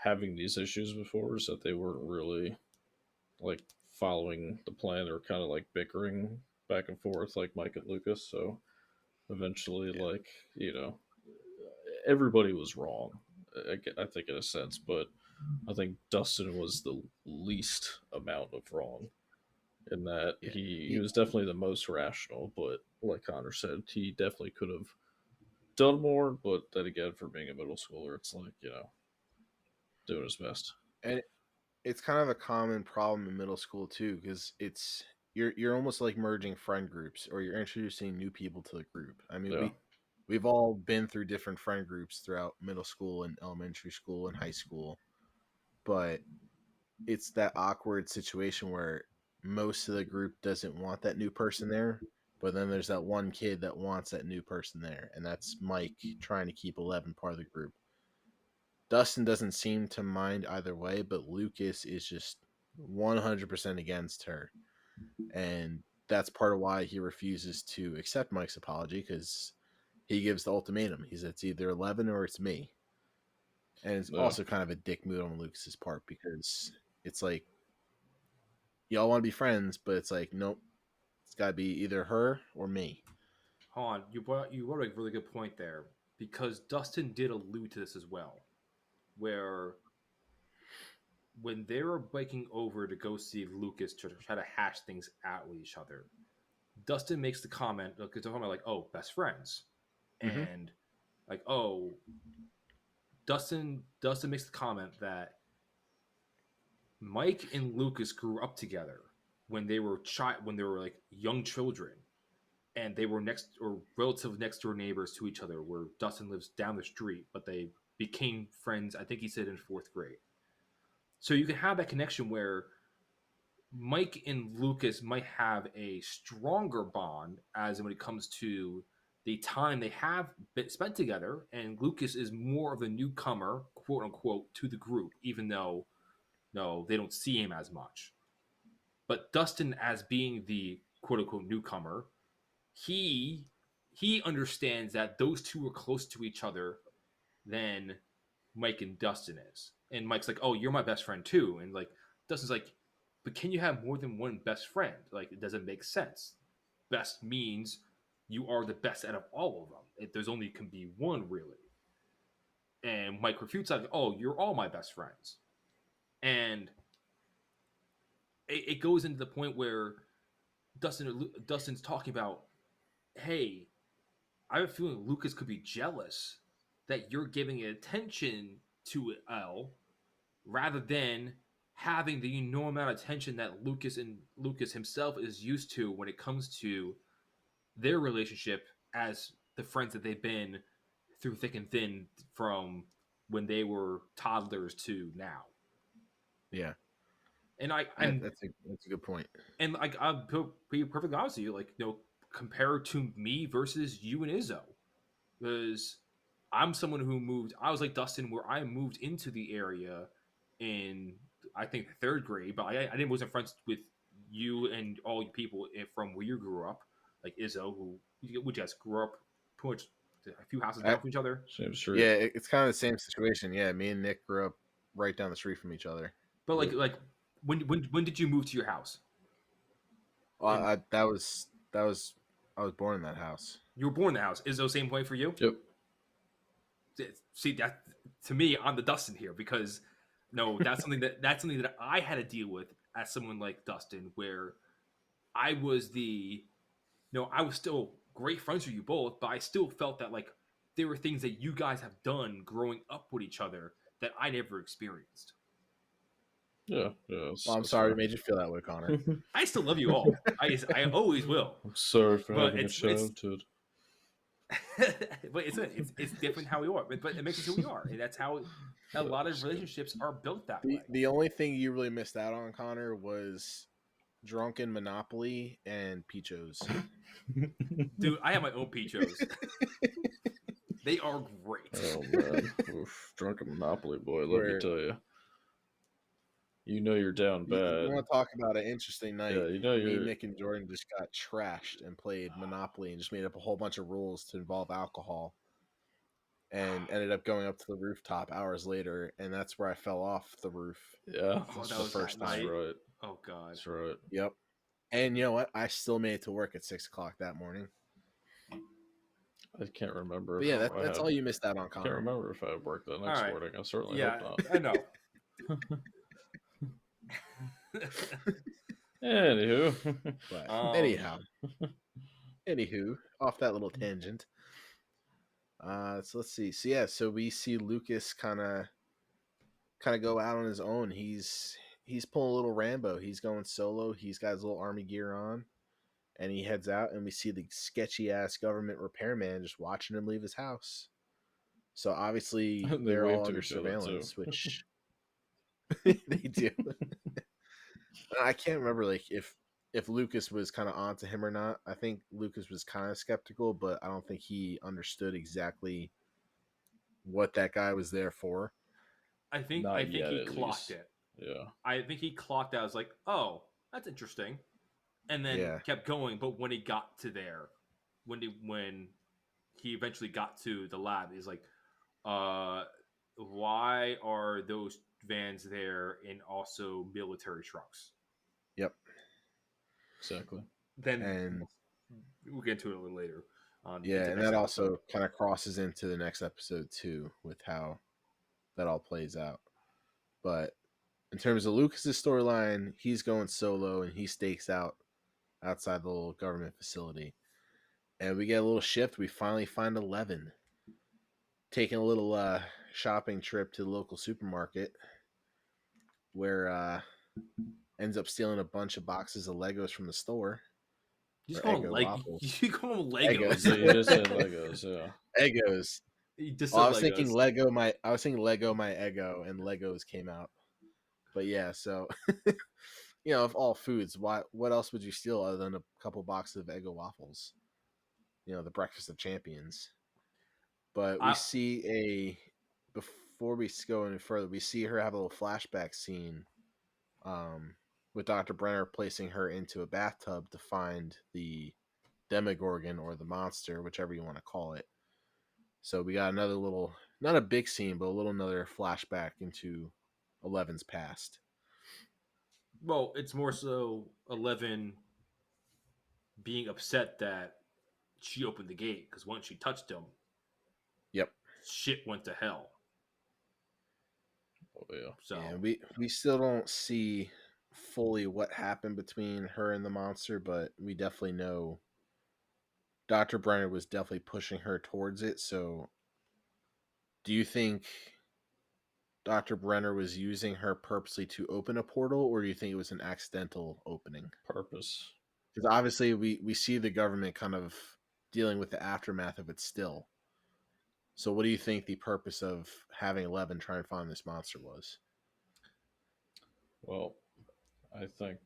having these issues before, is that they weren't really like following the plan. They were kind of like bickering back and forth, like Mike and Lucas. So eventually, like, you know, everybody was wrong, I think, in a sense, but I think Dustin was the least amount of wrong in that he was definitely the most rational, but like Connor said, he definitely could have done more. But then again, for being a middle schooler, it's like, you know, doing his best. And it's kind of a common problem in middle school too, because it's you're almost like merging friend groups, or you're introducing new people to the group. I mean, we've all been through different friend groups throughout middle school and elementary school and high school, but it's that awkward situation where most of the group doesn't want that new person there, but then there's that one kid that wants that new person there, and that's Mike trying to keep 11 part of the group. Dustin doesn't seem to mind either way, but Lucas is just 100% against her. And that's part of why he refuses to accept Mike's apology, because he gives the ultimatum. He said it's either 11 or it's me. And it's also kind of a dick move on Lucas's part, because it's like, y'all want to be friends, but it's like, nope, it's got to be either her or me. Hold on, you brought a really good point there, because Dustin did allude to this as well, where when they were biking over to go see Lucas to try to hash things out with each other, Dustin makes the comment, because they're talking about like, oh, best friends, and like, oh, Dustin makes the comment that Mike and Lucas grew up together when they were like young children, and they were relative next door neighbors to each other, where Dustin lives down the street, but they became friends, I think he said, in 4th grade. So you can have that connection where Mike and Lucas might have a stronger bond as when it comes to the time they have spent together, and Lucas is more of a newcomer, quote unquote, to the group, even though they don't see him as much. But Dustin, as being the quote unquote newcomer, he understands that those two are closer to each other than Mike and Dustin is. And Mike's like, oh, you're my best friend too. And like Dustin's like, but can you have more than one best friend? Like, it doesn't make sense. Best means you are the best out of all of them. There's only can be one, really. And Mike refutes, like, oh, you're all my best friends. And it goes into the point where Dustin's talking about, hey, I have a feeling Lucas could be jealous that you're giving attention to Elle rather than having the enormous amount of attention that Lucas himself is used to when it comes to their relationship as the friends that they've been through thick and thin from when they were toddlers to now. Yeah. And that's a good point. And like, I'll be perfectly honest with you, like, compared to me versus you and Izzo, because I'm someone who moved. I was like Dustin, where I moved into the area in, I think, 3rd grade, but I wasn't friends with you and all you people from where you grew up, like Izzo, who you guys grew up pretty much a few houses down from each other. Same street. Yeah, it's kind of the same situation. Yeah, me and Nick grew up right down the street from each other. But like when did you move to your house? I was born in that house. You were born in the house. Is those same point for you? Yep. See, that to me, I'm the Dustin here, because No, that's something that I had to deal with as someone like Dustin, where I was I was still great friends with you both, but I still felt that like there were things that you guys have done growing up with each other that I never experienced. Yeah, Well, I'm that's sorry fair. we made you feel that way, Connor. I still love you all. I always will. I'm sorry for But having a it's childhood. but it's different how we are. But it makes us who we are, and that's how a lot of relationships are built that way. The only thing you really missed out on, Connor, was Drunken Monopoly and Peachos. Dude, I have my own Peachos. They are great. Oh man, oof, drunken Monopoly boy. Let me Where tell you, you know you're down you bad. want to talk about an interesting night? Yeah, you know Me, you're. Nick, and Jordan just got trashed and played Monopoly and just made up a whole bunch of rules to involve alcohol, and ended up going up to the rooftop hours later, and that's where I fell off the roof. Yeah, Oh, that's that the was first that time. night. Right. Oh god. That's right. Yep. And you know what? I still made it to work at 6 o'clock that morning. I can't remember But if yeah, I that's had. all you missed out on, I can't Connor. remember if I worked that All next right. morning. I certainly Yeah, hope I know. not. Anywho, But Um, anywho, off that little tangent. So let's see. So yeah, so we see Lucas kind of go out on his own. He's pulling a little Rambo. He's going solo. He's got his little army gear on, and he heads out. And we see the sketchy ass government repairman just watching him leave his house. So obviously they they're wave all to under each other too. surveillance, which they do. I can't remember like if Lucas was kind of onto him or not. I think Lucas was kind of skeptical, but I don't think he understood exactly what that guy was there for. I Not think yet, he at clocked least. it. Yeah. I think he clocked that. I was like, oh, that's interesting, and then Yeah. kept going. But when he got to there, when he eventually got to the lab, he's like, why are those vans there and also military trucks? Yep. Exactly. Then And we'll get into it a little later. On yeah, into and next that episode. also kind of crosses into the next episode too, with how that all plays out. But in terms of Lucas's storyline, he's going solo and he stakes out outside the little government facility. And we get a little shift. We finally find 11 taking a little shopping trip to the local supermarket where ends up stealing a bunch of boxes of Legos from the store. You Or just call them Eggo leg. waffles. You call them Eggos. Legos. You just said Legos, yeah. Eggos. You just Well, said I was thinking Legos. Lego my Eggo, and Legos came out. But yeah, so of all foods, what else would you steal other than a couple boxes of Eggo waffles? The breakfast of champions. But we I see before we go any further, we see her have a little flashback scene with Dr. Brenner placing her into a bathtub to find the Demogorgon or the monster, whichever you want to call it. So we got another little, not a big scene, but another flashback into 11's past. well, it's more so 11 being upset that she opened the gate because once she touched him, Yep. shit went to hell. Oh yeah. So And we still don't see fully what happened between her and the monster, but we definitely know Dr. Brenner was definitely pushing her towards it. So do you think Dr. Brenner was using her purposely to open a portal, or do you think it was an accidental opening? Purpose. Because obviously we see the government kind of dealing with the aftermath of it still. So what do you think the purpose of having 11 try and find this monster was? Well, I think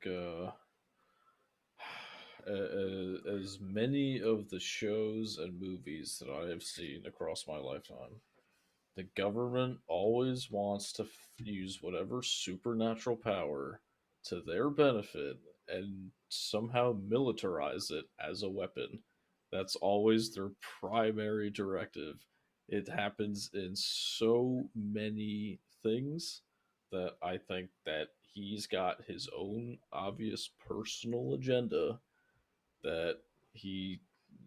as many of the shows and movies that I have seen across my lifetime, the government always wants to use whatever supernatural power to their benefit and somehow militarize it as a weapon. That's always their primary directive. It happens in so many things that I think that he's got his own obvious personal agenda that he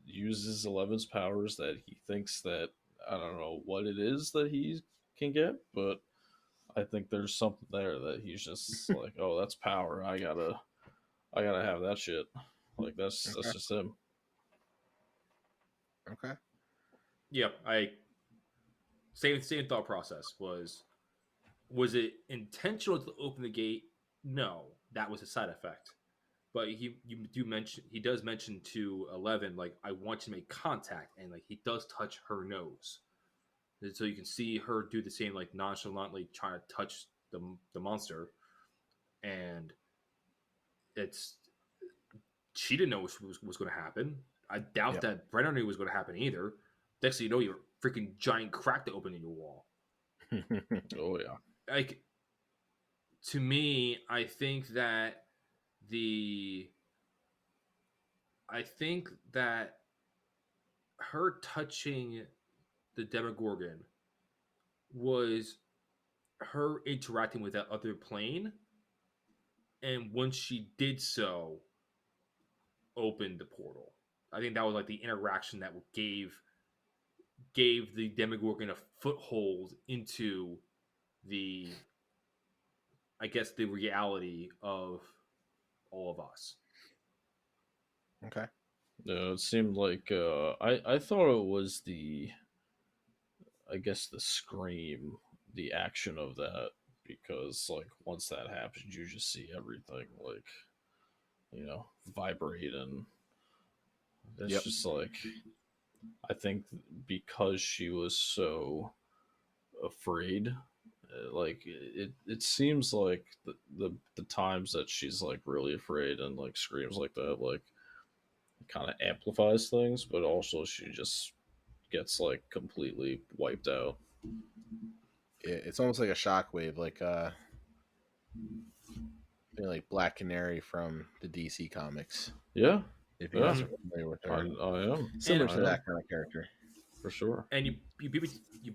uses 11's powers that he thinks that I don't know what it is that he can get, but I think there's something there that he's just like, oh, that's power. I gotta have that shit. Like that's Okay. just him. Okay. Yeah, same thought process. Was it intentional to open the gate? No, that was a side effect. But he does mention to 11, like, I want you to make contact, and like he does touch her nose, and so you can see her do the same, like nonchalantly trying to touch the monster, and it's she didn't know what was going to happen. I doubt Yep. that Brenner knew was going to happen either. Next thing you know, you're a freaking giant crack to open in your wall. Oh yeah. Like, to me, I think that her touching the Demogorgon was her interacting with that other plane, and once she did so, opened the portal. I think that was like the interaction that gave the Demogorgon a foothold into the, I guess, the reality of all of us. Okay. No, it seemed like I thought it was I guess the scream, the action of that, because like once that happens, you just see everything like vibrate, and it's Yep. just like I think because she was so afraid, like it seems like the times that she's like really afraid and like screams like that, like kind of amplifies things, but also she just gets like completely wiped out. It's almost like a shockwave, like like Black Canary from the DC comics. Yeah, If you guys are familiar with her, I am similar And- to that kind of character. for sure. And you beat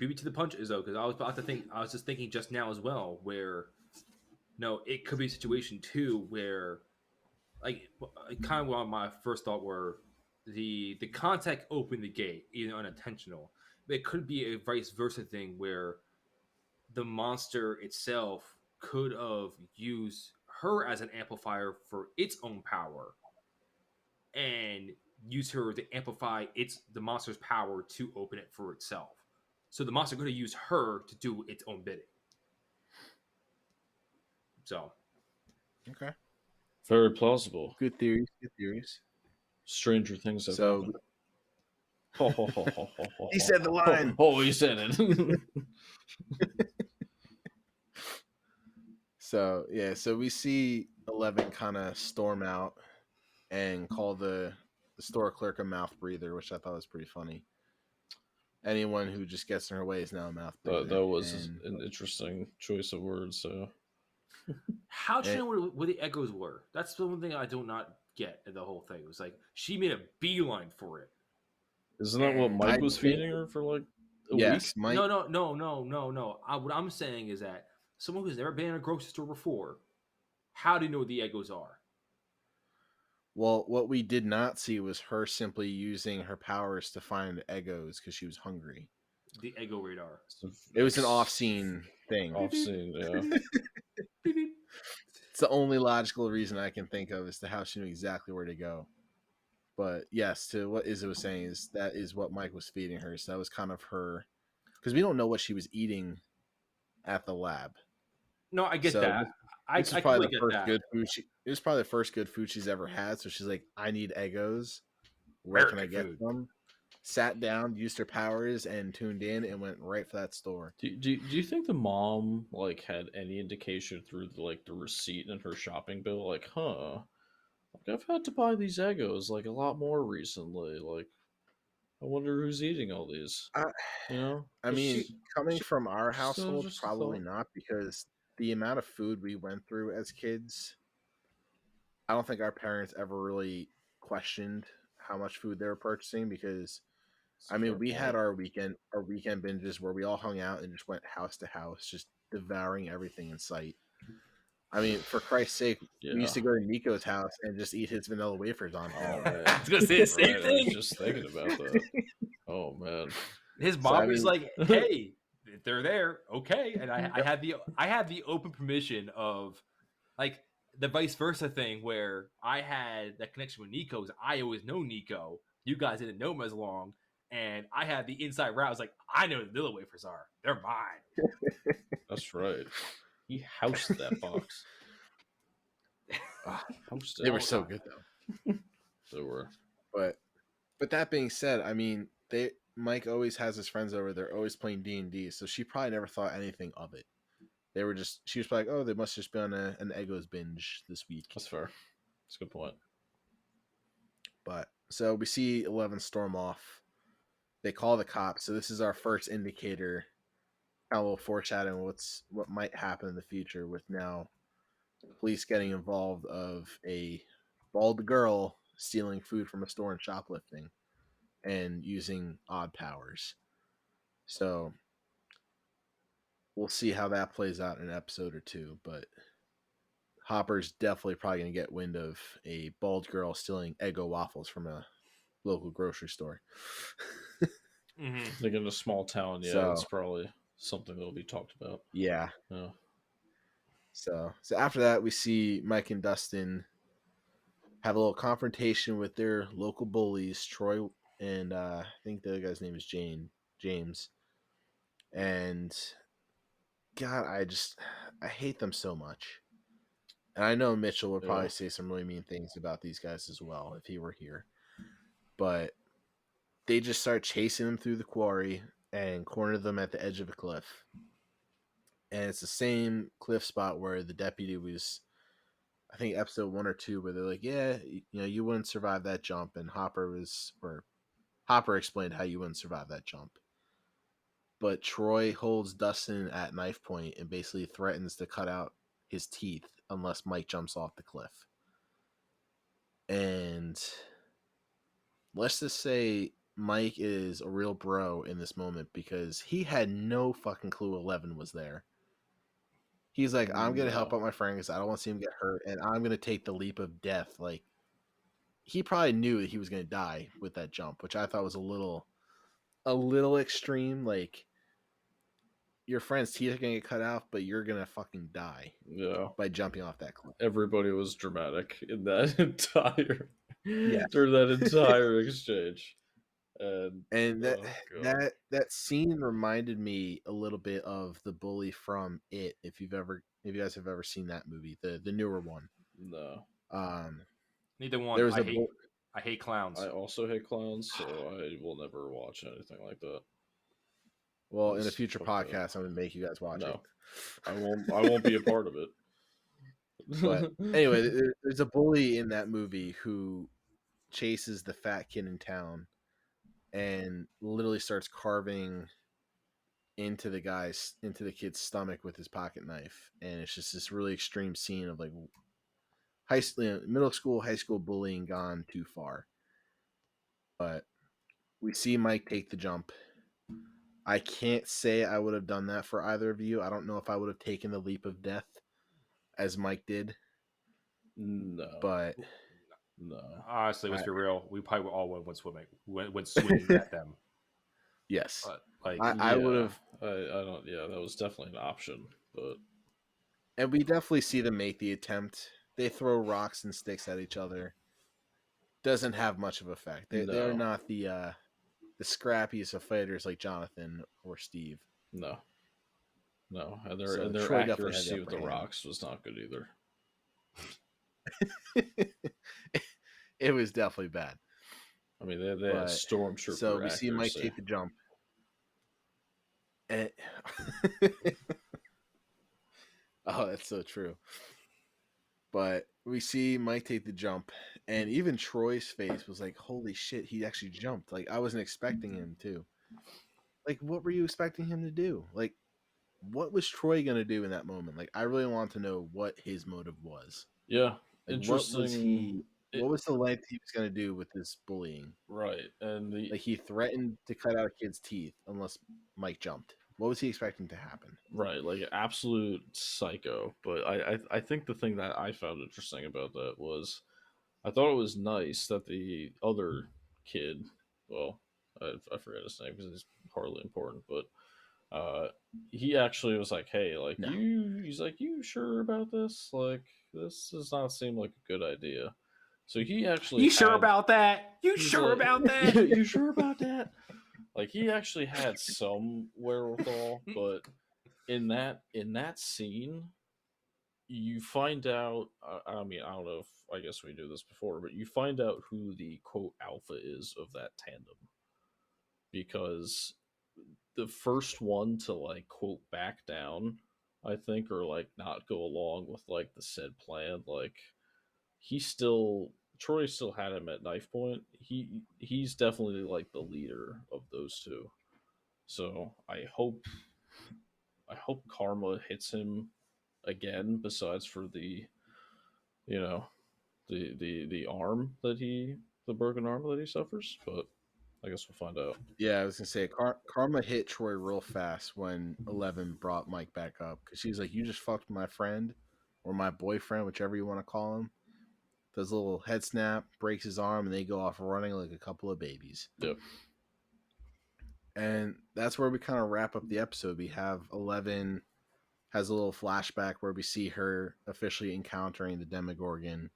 me to the punches, though, because I was just thinking just now as well, where no, it could be a situation too where, like, kind of what my first thought were, the contact opened the gate, either unintentional, but it could be a vice versa thing where the monster itself could have used her as an amplifier for its own power, and use her to amplify the monster's power to open it for itself. So the monster could have used her to do its own bidding. So Okay. Very plausible. Good theories. Good theories. Stranger things have So happened. Ho, ho, ho, ho, ho, ho, He said the ho. line. Oh, he said it. so we see 11 kind of storm out and call the store clerk a mouth breather, which I thought was pretty funny. Anyone who just gets in her way is now a mouth breather. That was and an interesting choice of words. So how do you know where the echoes were? That's the one thing I do not get in the whole thing. It was like she made a beeline for it. isn't that what Mike was think- feeding her for like a yes, week? Mike. No. What I'm saying is that someone who's never been in a grocery store before, how do you know what the Eggos are? Well, what we did not see was her simply using her powers to find Eggos because she was hungry. The Eggo radar. It was an off-scene thing. Off scene, yeah. Beep, beep. It's the only logical reason I can think of as to how she knew exactly where to go. But yes, to what Izzy was saying is that is what Mike was feeding her. So that was kind of her, because we don't know what she was eating at the lab. No, I get So that. I This is probably completely the first get that. good food. It was probably the first good food she's ever had. So she's like, "I need Eggos. Where can I American get food. them?" Sat down, used her powers, and tuned in, and went right for that store. Do you think the mom like had any indication through the receipt in her shopping bill, like, like I've had to buy these Eggos like a lot more recently. Like, I wonder who's eating all these. You know, I mean, coming she- from our just household, a probably thought. not, because the amount of food we went through as kids, I don't think our parents ever really questioned how much food they were purchasing. Because I mean, we had our weekend binges where we all hung out and just went house to house, just devouring everything in sight. I mean, for Christ's sake, we used to go to Nico's house and just eat his vanilla wafers on him. Oh man, I was gonna say the same Right, I thing. was just thinking about that. Oh man, His So, mom I was mean- like, "Hey, if they're there, okay. And I had the open permission of like the vice versa thing where I had that connection with Nico. I always know Nico. You guys didn't know him as long, and I had the inside route. I was like, I know the Lilla wafers are. They're mine. That's right. He housed that box. They were so good though. They were. But that being said, I mean, Mike always has his friends over. They're always playing D&D, so she probably never thought anything of it. She was probably like, oh, they must just be on an Eggos binge this week. That's fair. That's a good point. But so we see 11 storm off. They call the cops. So this is our first indicator, kind of a little foreshadowing what might happen in the future with now police getting involved of a bald girl stealing food from a store and shoplifting and using odd powers. So we'll see how that plays out in an episode or two, but Hopper's definitely probably going to get wind of a bald girl stealing Eggo waffles from a local grocery store. Like in a small town, yeah, it's probably something that'll be talked about. Yeah. So after that, we see Mike and Dustin have a little confrontation with their local bullies, Troy and I think the other guy's name is James. And God, I hate them so much. And I know Mitchell would probably say some really mean things about these guys as well if he were here. But they just start chasing them through the quarry and corner them at the edge of a cliff. And it's the same cliff spot where the deputy was, I think episode 1 or 2, where they're like, yeah, you wouldn't survive that jump. And Hopper explained how you wouldn't survive that jump. But Troy holds Dustin at knife point and basically threatens to cut out his teeth unless Mike jumps off the cliff. And let's just say Mike is a real bro in this moment because he had no fucking clue 11 was there. He's like, I'm going to help out my friend because I don't want to see him get hurt, and I'm going to take the leap of death. Like, he probably knew that he was going to die with that jump, which I thought was a little extreme. Like, your friend's teeth are going to get cut off, but you're going to fucking die by jumping off that cliff. Everybody was dramatic in that during that entire exchange. And that scene reminded me a little bit of the bully from It. If you guys have ever seen that movie, the newer one. No. Neither one. I hate clowns. I also hate clowns, so I will never watch anything like that. Well, in a future podcast, I'm gonna make you guys watch it. I won't be a part of it. But anyway, there's a bully in that movie who chases the fat kid in town and literally starts carving into the kid's stomach with his pocket knife, and it's just this really extreme scene of like middle school, high school bullying gone too far. But we see Mike take the jump. I can't say I would have done that for either of you. I don't know if I would have taken the leap of death as Mike did. No. But no. Honestly, let's be real. We probably all went swimming at them. Yes. But, like, I would have. I don't. Yeah, that was definitely an option. But and we definitely see them make the attempt. They throw rocks and sticks at each other. Doesn't have much of effect. They're not the scrappiest of fighters like Jonathan or Steve. No. And their accuracy with the rocks was not good either. It was definitely bad. I mean, they had stormtrooper. So we see Mike take the jump. And oh, that's so true. But we see Mike take the jump, and even Troy's face was like, holy shit, he actually jumped. Like, I wasn't expecting him to. Like, what were you expecting him to do? Like, what was Troy going to do in that moment? Like, I really want to know what his motive was. Yeah. Like, interesting. What was the length he was going to do with this bullying? Right. And he threatened to cut out a kid's teeth unless Mike jumped. What was he expecting to happen? Right, like absolute psycho. But I think the thing that I found interesting about that was I thought it was nice that the other kid, well, I forget his name because he's hardly important, but uh, he actually was like, "Hey, like No. he's like, you sure about this? Like, this does not seem like a good idea." So he actually You sure had. about that? You He's sure like, about that? You sure about that? Like he actually had some wherewithal, but in that scene, you find out. I mean, I don't know if I guess we knew this before, but you find out who the quote alpha is of that tandem because the first one to like quote back down, I think, or like not go along with like the said plan, like he still Troy still had him at knife point. He's definitely like the leader of those two. So I hope karma hits him again. Besides for the you know the arm that the broken arm that he suffers, but I guess we'll find out. Yeah, I was gonna say Karma hit Troy real fast when 11 brought Mike back up because she's like, "You just fucked my friend or my boyfriend, whichever you want to call him." Does a little head snap, breaks his arm, and they go off running like a couple of babies. Yep. And that's where we kind of wrap up the episode. We have 11 has a little flashback where we see her officially encountering the Demogorgon,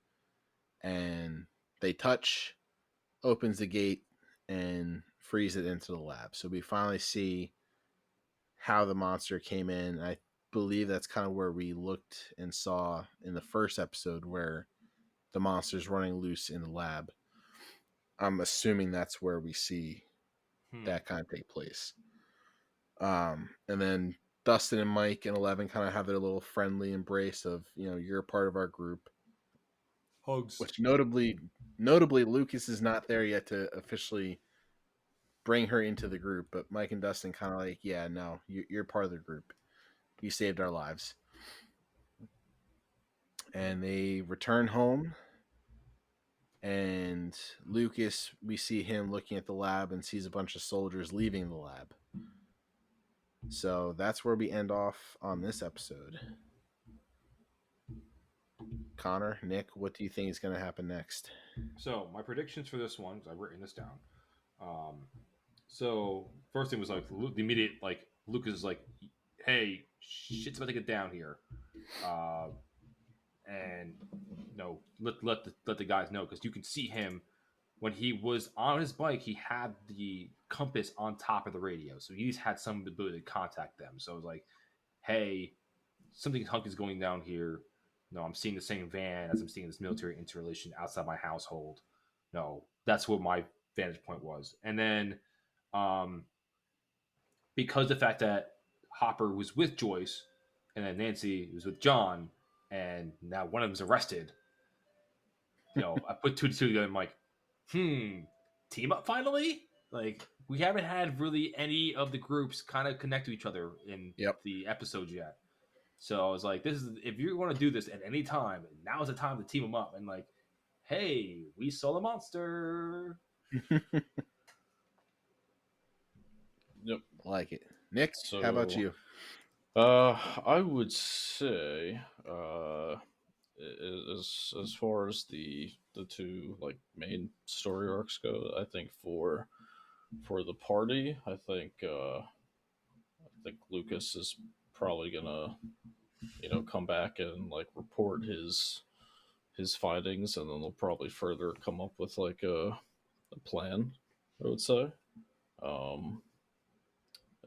and they touch, opens the gate, and frees it into the lab. So we finally see how the monster came in. I believe that's kind of where we looked and saw in the first episode where the monster's running loose in the lab. I'm assuming that's where we see that kind of take place. And then Dustin and Mike and 11 kind of have their little friendly embrace of, you're a part of our group. Hugs. Which notably Lucas is not there yet to officially bring her into the group, but Mike and Dustin kind of like, yeah, no, you're part of the group. You saved our lives. And they return home, and Lucas, we see him looking at the lab and sees a bunch of soldiers leaving the lab. So that's where we end off on this episode. Connor, Nick, what do you think is going to happen next? So my predictions for this one, I've written this down. So first thing was like the immediate like Lucas is like, "Hey, shit's about to get down here," and let the guys know because you can see him when he was on his bike. He had the compass on top of the radio, so he's had some ability to contact them. So it was like, "Hey, something hunk is going down here. No, I'm seeing the same van as I'm seeing this military interrelation outside my household." No, that's what my vantage point was. And then, because the fact that Hopper was with Joyce and then Nancy was with John, and now one of them's arrested, I put two to two together. I'm like, team up finally? Like, we haven't had really any of the groups kind of connect to each other in the episodes yet. So I was like, this is if you want to do this at any time, now is the time to team them up and like, hey, we saw the monster. Yep, like it. Nick, so, how about you? I would say, as far as the two like main story arcs go, I think for the party, I think Lucas is probably gonna come back and like report his findings, and then they'll probably further come up with like a plan, I would say.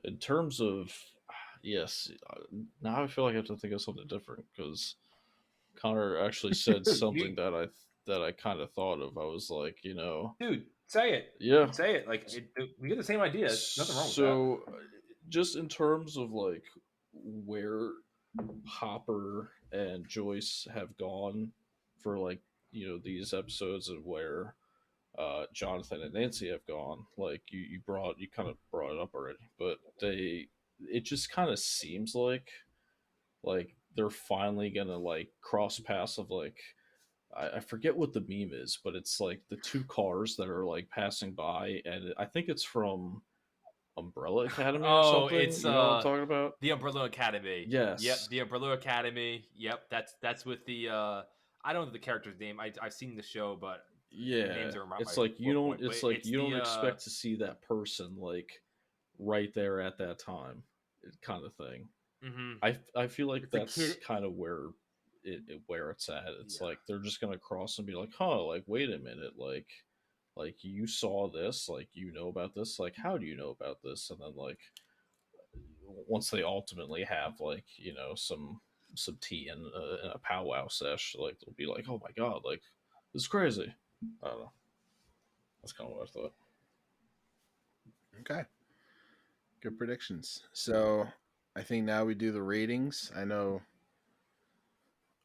In terms of yes, now I feel like I have to think of something different because Connor actually said something that I kind of thought of. I was like, dude, say it. Yeah, say it. Like we get the same idea. Nothing wrong with that. So, just in terms of like where Hopper and Joyce have gone for like these episodes, and where Jonathan and Nancy have gone, like you kind of brought it up already, but it just kind of seems like they're finally gonna like cross paths of like I forget what the meme is, but it's like the two cars that are like passing by, and I think it's from Umbrella Academy or something. It's you know what I'm talking about? The Umbrella Academy. Yes. Yep, the Umbrella Academy. Yep, that's with the I don't know the character's name. I've seen the show, but names are it's like you don't point. it's like you don't expect to see that person like right there at that time. kind of thing. Mm-hmm. I feel like It's a that's kid. kind of where it's at. It's Yeah. like they're just gonna cross and be like, huh, like wait a minute, like you saw this, like you know about this, like how do you know about this? And then like once they ultimately have like some tea in a powwow sesh, like they'll be like, oh my god, like this is crazy. I don't know. That's kind of what I thought. Okay. Good predictions. So I think now we do the ratings. I know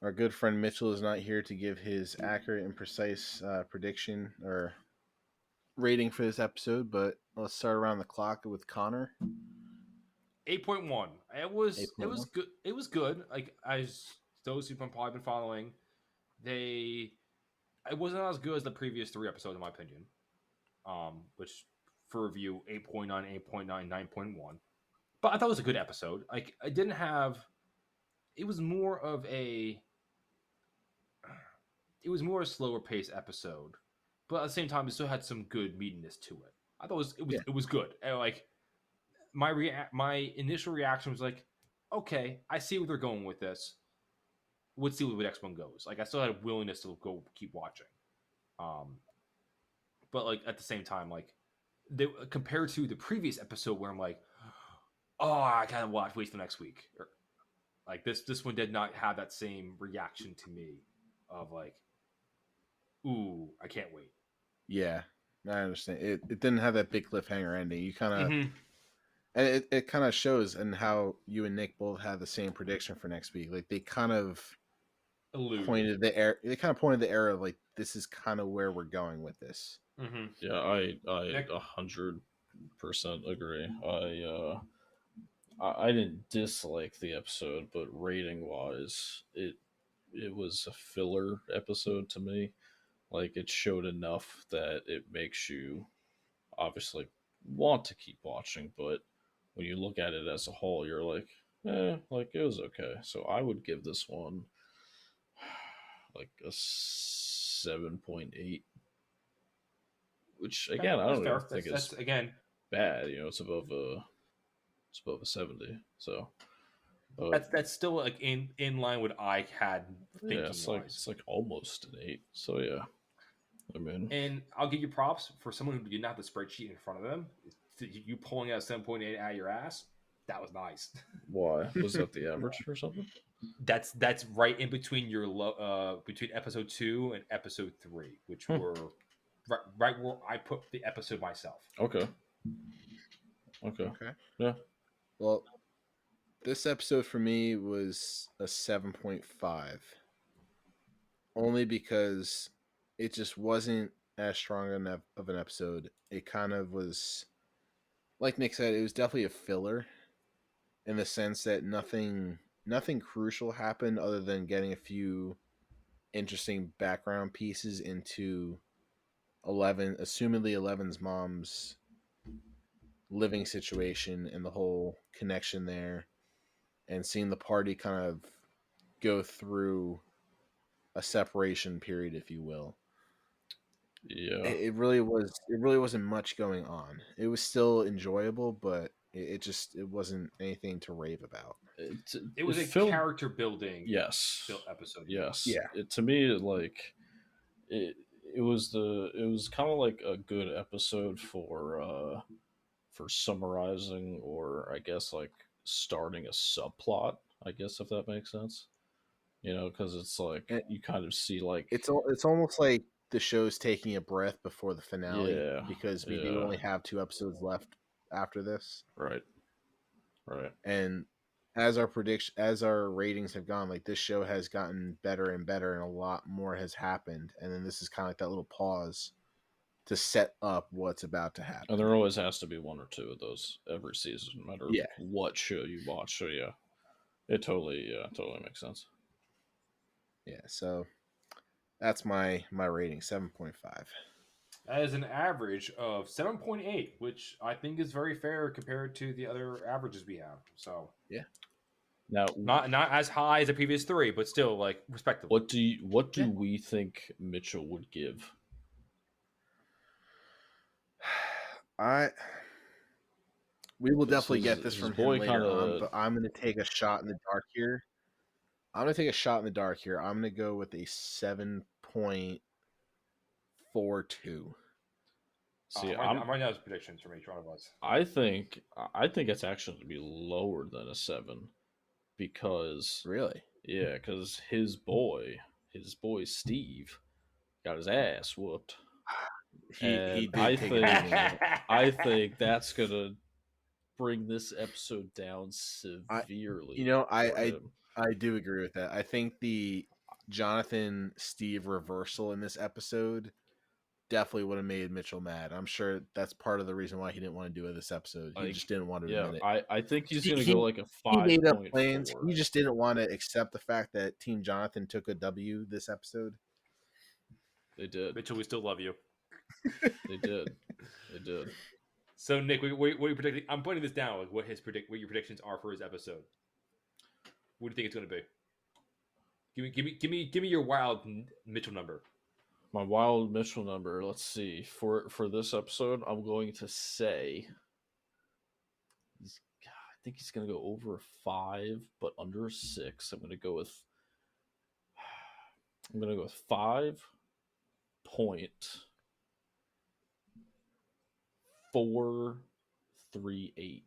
our good friend Mitchell is not here to give his accurate and precise prediction or rating for this episode, but let's start around the clock with Connor. 8.1. It was 8.1. good. It was good. Like as those who've probably been following, they it wasn't as good as the previous 3 episodes in my opinion. Which for review 8.9, 8.9, 9.1. But I thought it was a good episode. Like I didn't have. It was more of a. It was more a slower pace episode, but at the same time, it still had some good meatiness to it. I thought Yeah. it was good. And like my initial reaction was like, okay, I see where they're going with this. Let's see where the next one goes. Like I still had a willingness to go keep watching. But like at the same time, like compared to the previous episode where I'm like, oh, I gotta wait for next week. Or, like this one did not have that same reaction to me of like, ooh, I can't wait. Yeah, I understand. It didn't have that big cliffhanger ending. You kind of, Mm-hmm. and it kind of shows in how you and Nick both had the same prediction for next week. Like they kind of Allude. pointed the air. They kind of pointed the arrow of like this is kind of where we're going with this. Mm-hmm. Yeah, I Nick? 100% agree. I didn't dislike the episode, but rating wise, it was a filler episode to me. Like it showed enough that it makes you obviously want to keep watching, but when you look at it as a whole, you're like, like it was okay. So I would give this one like a 7.8, which again I That's don't fair. even think That's is again. bad. It's above a 70. So, but That's still like in line with I had yeah, thinking wise. it's like almost an 8. So yeah, I mean, And I'll give you props for someone who didn't have the spreadsheet in front of them. You pulling out 7.8 out of your ass. That was nice. why was that the average or something? That's right in between between episode 2 and episode 3, which were right where I put the episode myself. Okay. Okay. Okay. Yeah. Well, this episode for me was a 7.5. Only because it just wasn't as strong enough of an episode. It kind of was, like Nick said, it was definitely a filler in the sense that nothing crucial happened other than getting a few interesting background pieces into 11, assumedly 11's mom's living situation and the whole connection there, and seeing the party kind of go through a separation period, if you will. Yeah. It really wasn't much going on. It was still enjoyable, but it wasn't anything to rave about. It was a felt, character building yes episode. yes Yeah. To me like it was kind of like a good episode for summarizing, or I guess like starting a subplot, I guess, if that makes sense, because it's like And you kind of see like it's almost like the show's taking a breath before the finale, yeah, because we do only have 2 episodes left after this. right. And as our ratings have gone, like this show has gotten better and better, and a lot more has happened. And then this is kind of like that little pause to set up what's about to happen. And there always has to be 1 or 2 of those every season, no matter what show you watch. So yeah, it totally makes sense. Yeah, so that's my rating, 7.5. That is an average of 7.8, which I think is very fair compared to the other averages we have. So yeah, now not as high as the previous 3, but still like respectable. What do we think Mitchell would give? We will 'Cause definitely get his- this his from boy him later on, kinda- but I'm going to take a shot in the dark here. I'm going to take a shot in the dark here. I'm going to go with a 7.42. See, I'm writing down his predictions from each one of us. I think it's actually to be lower than a 7 because Really? yeah, because his boy Steve got his ass whooped. He And did I take think- a beating. I think that's gonna bring this episode down severely. You know, for him. I do agree with that. I think the Jonathan Steve reversal in this episode definitely would have made Mitchell mad. I'm sure that's part of the reason why he didn't want to do it this episode. He Like, just didn't want to yeah, admit it. I think he's He- gonna he- go like a He made up 5.4. plans. He just didn't want to accept the fact that Team Jonathan took a W this episode. They did. Mitchell, we still love you. They did. They did. So Nick, what are you predicting? I'm putting this down. Like what your predictions are for his episode. What do you think it's going to be? Give me your wild Mitchell number. My wild Mitchell number. Let's see. For this episode, I'm going to say I think he's gonna go over a 5, but under a 6. I'm gonna go with 5.438.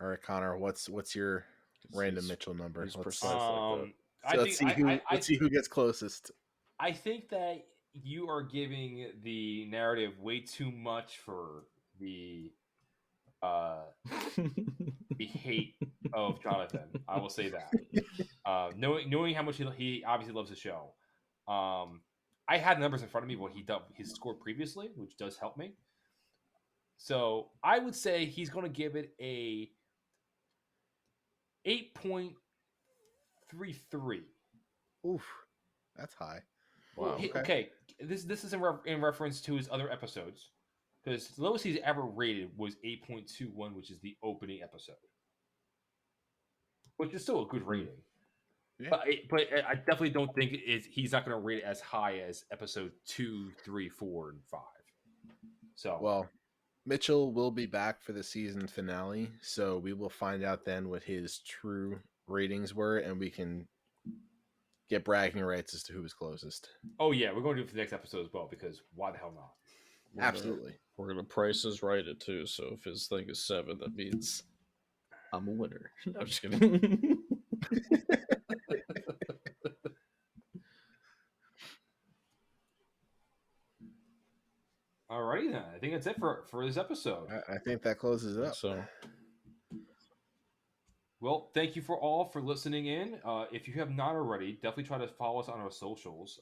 All right, Connor, what's your random Mitchell number? he's Let's, precise. like that. let's see who gets closest. I think that you are giving the narrative way too much for the hate of Jonathan. I will say that. Knowing how much he obviously loves the show. I had numbers in front of me what he's scored previously, which does help me. So I would say he's going to give it a 8.33. Oof, that's high. Wow. Okay. This is in reference to his other episodes, because the lowest he's ever rated was 8.21, which is the opening episode, which is still a good rating. Yeah. But I definitely don't think he's not going to rate it as high as episode 2, 3, 4, and 5. So Well, Mitchell will be back for the season finale, so we will find out then what his true ratings were, and we can get bragging rights as to who was closest. oh yeah, we're going to do it for the next episode as well, because why the hell not? Absolutely. We're gonna price his right it too. So if his thing is 7, that means I'm a winner. No, I'm just kidding. Alrighty then, I think that's it for this episode. I think that closes it up. So Well, thank you for all for listening in. If you have not already, definitely try to follow us on our socials.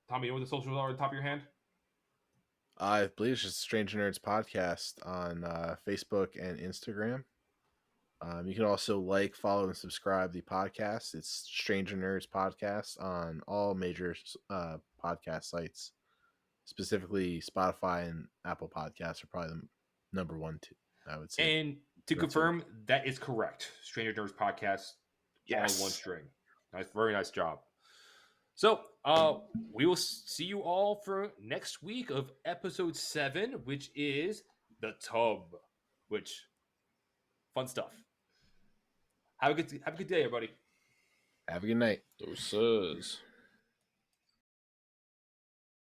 Tommy, you know what the socials are at the top of your hand? I believe it's just Stranger Nerds Podcast on Facebook and Instagram. You can also like, follow, and subscribe the podcast. It's Stranger Nerds Podcast on all major podcast sites. Specifically, Spotify and Apple Podcasts are probably the number 1, 2, I would say. And to That's confirm, that is correct. Stranger Nerds Podcast, all in one string. Nice, very nice job. So, we will see you all for next week of episode 7, which is The Tub. Which, fun stuff. Have a good day, everybody. Have a good night. doses.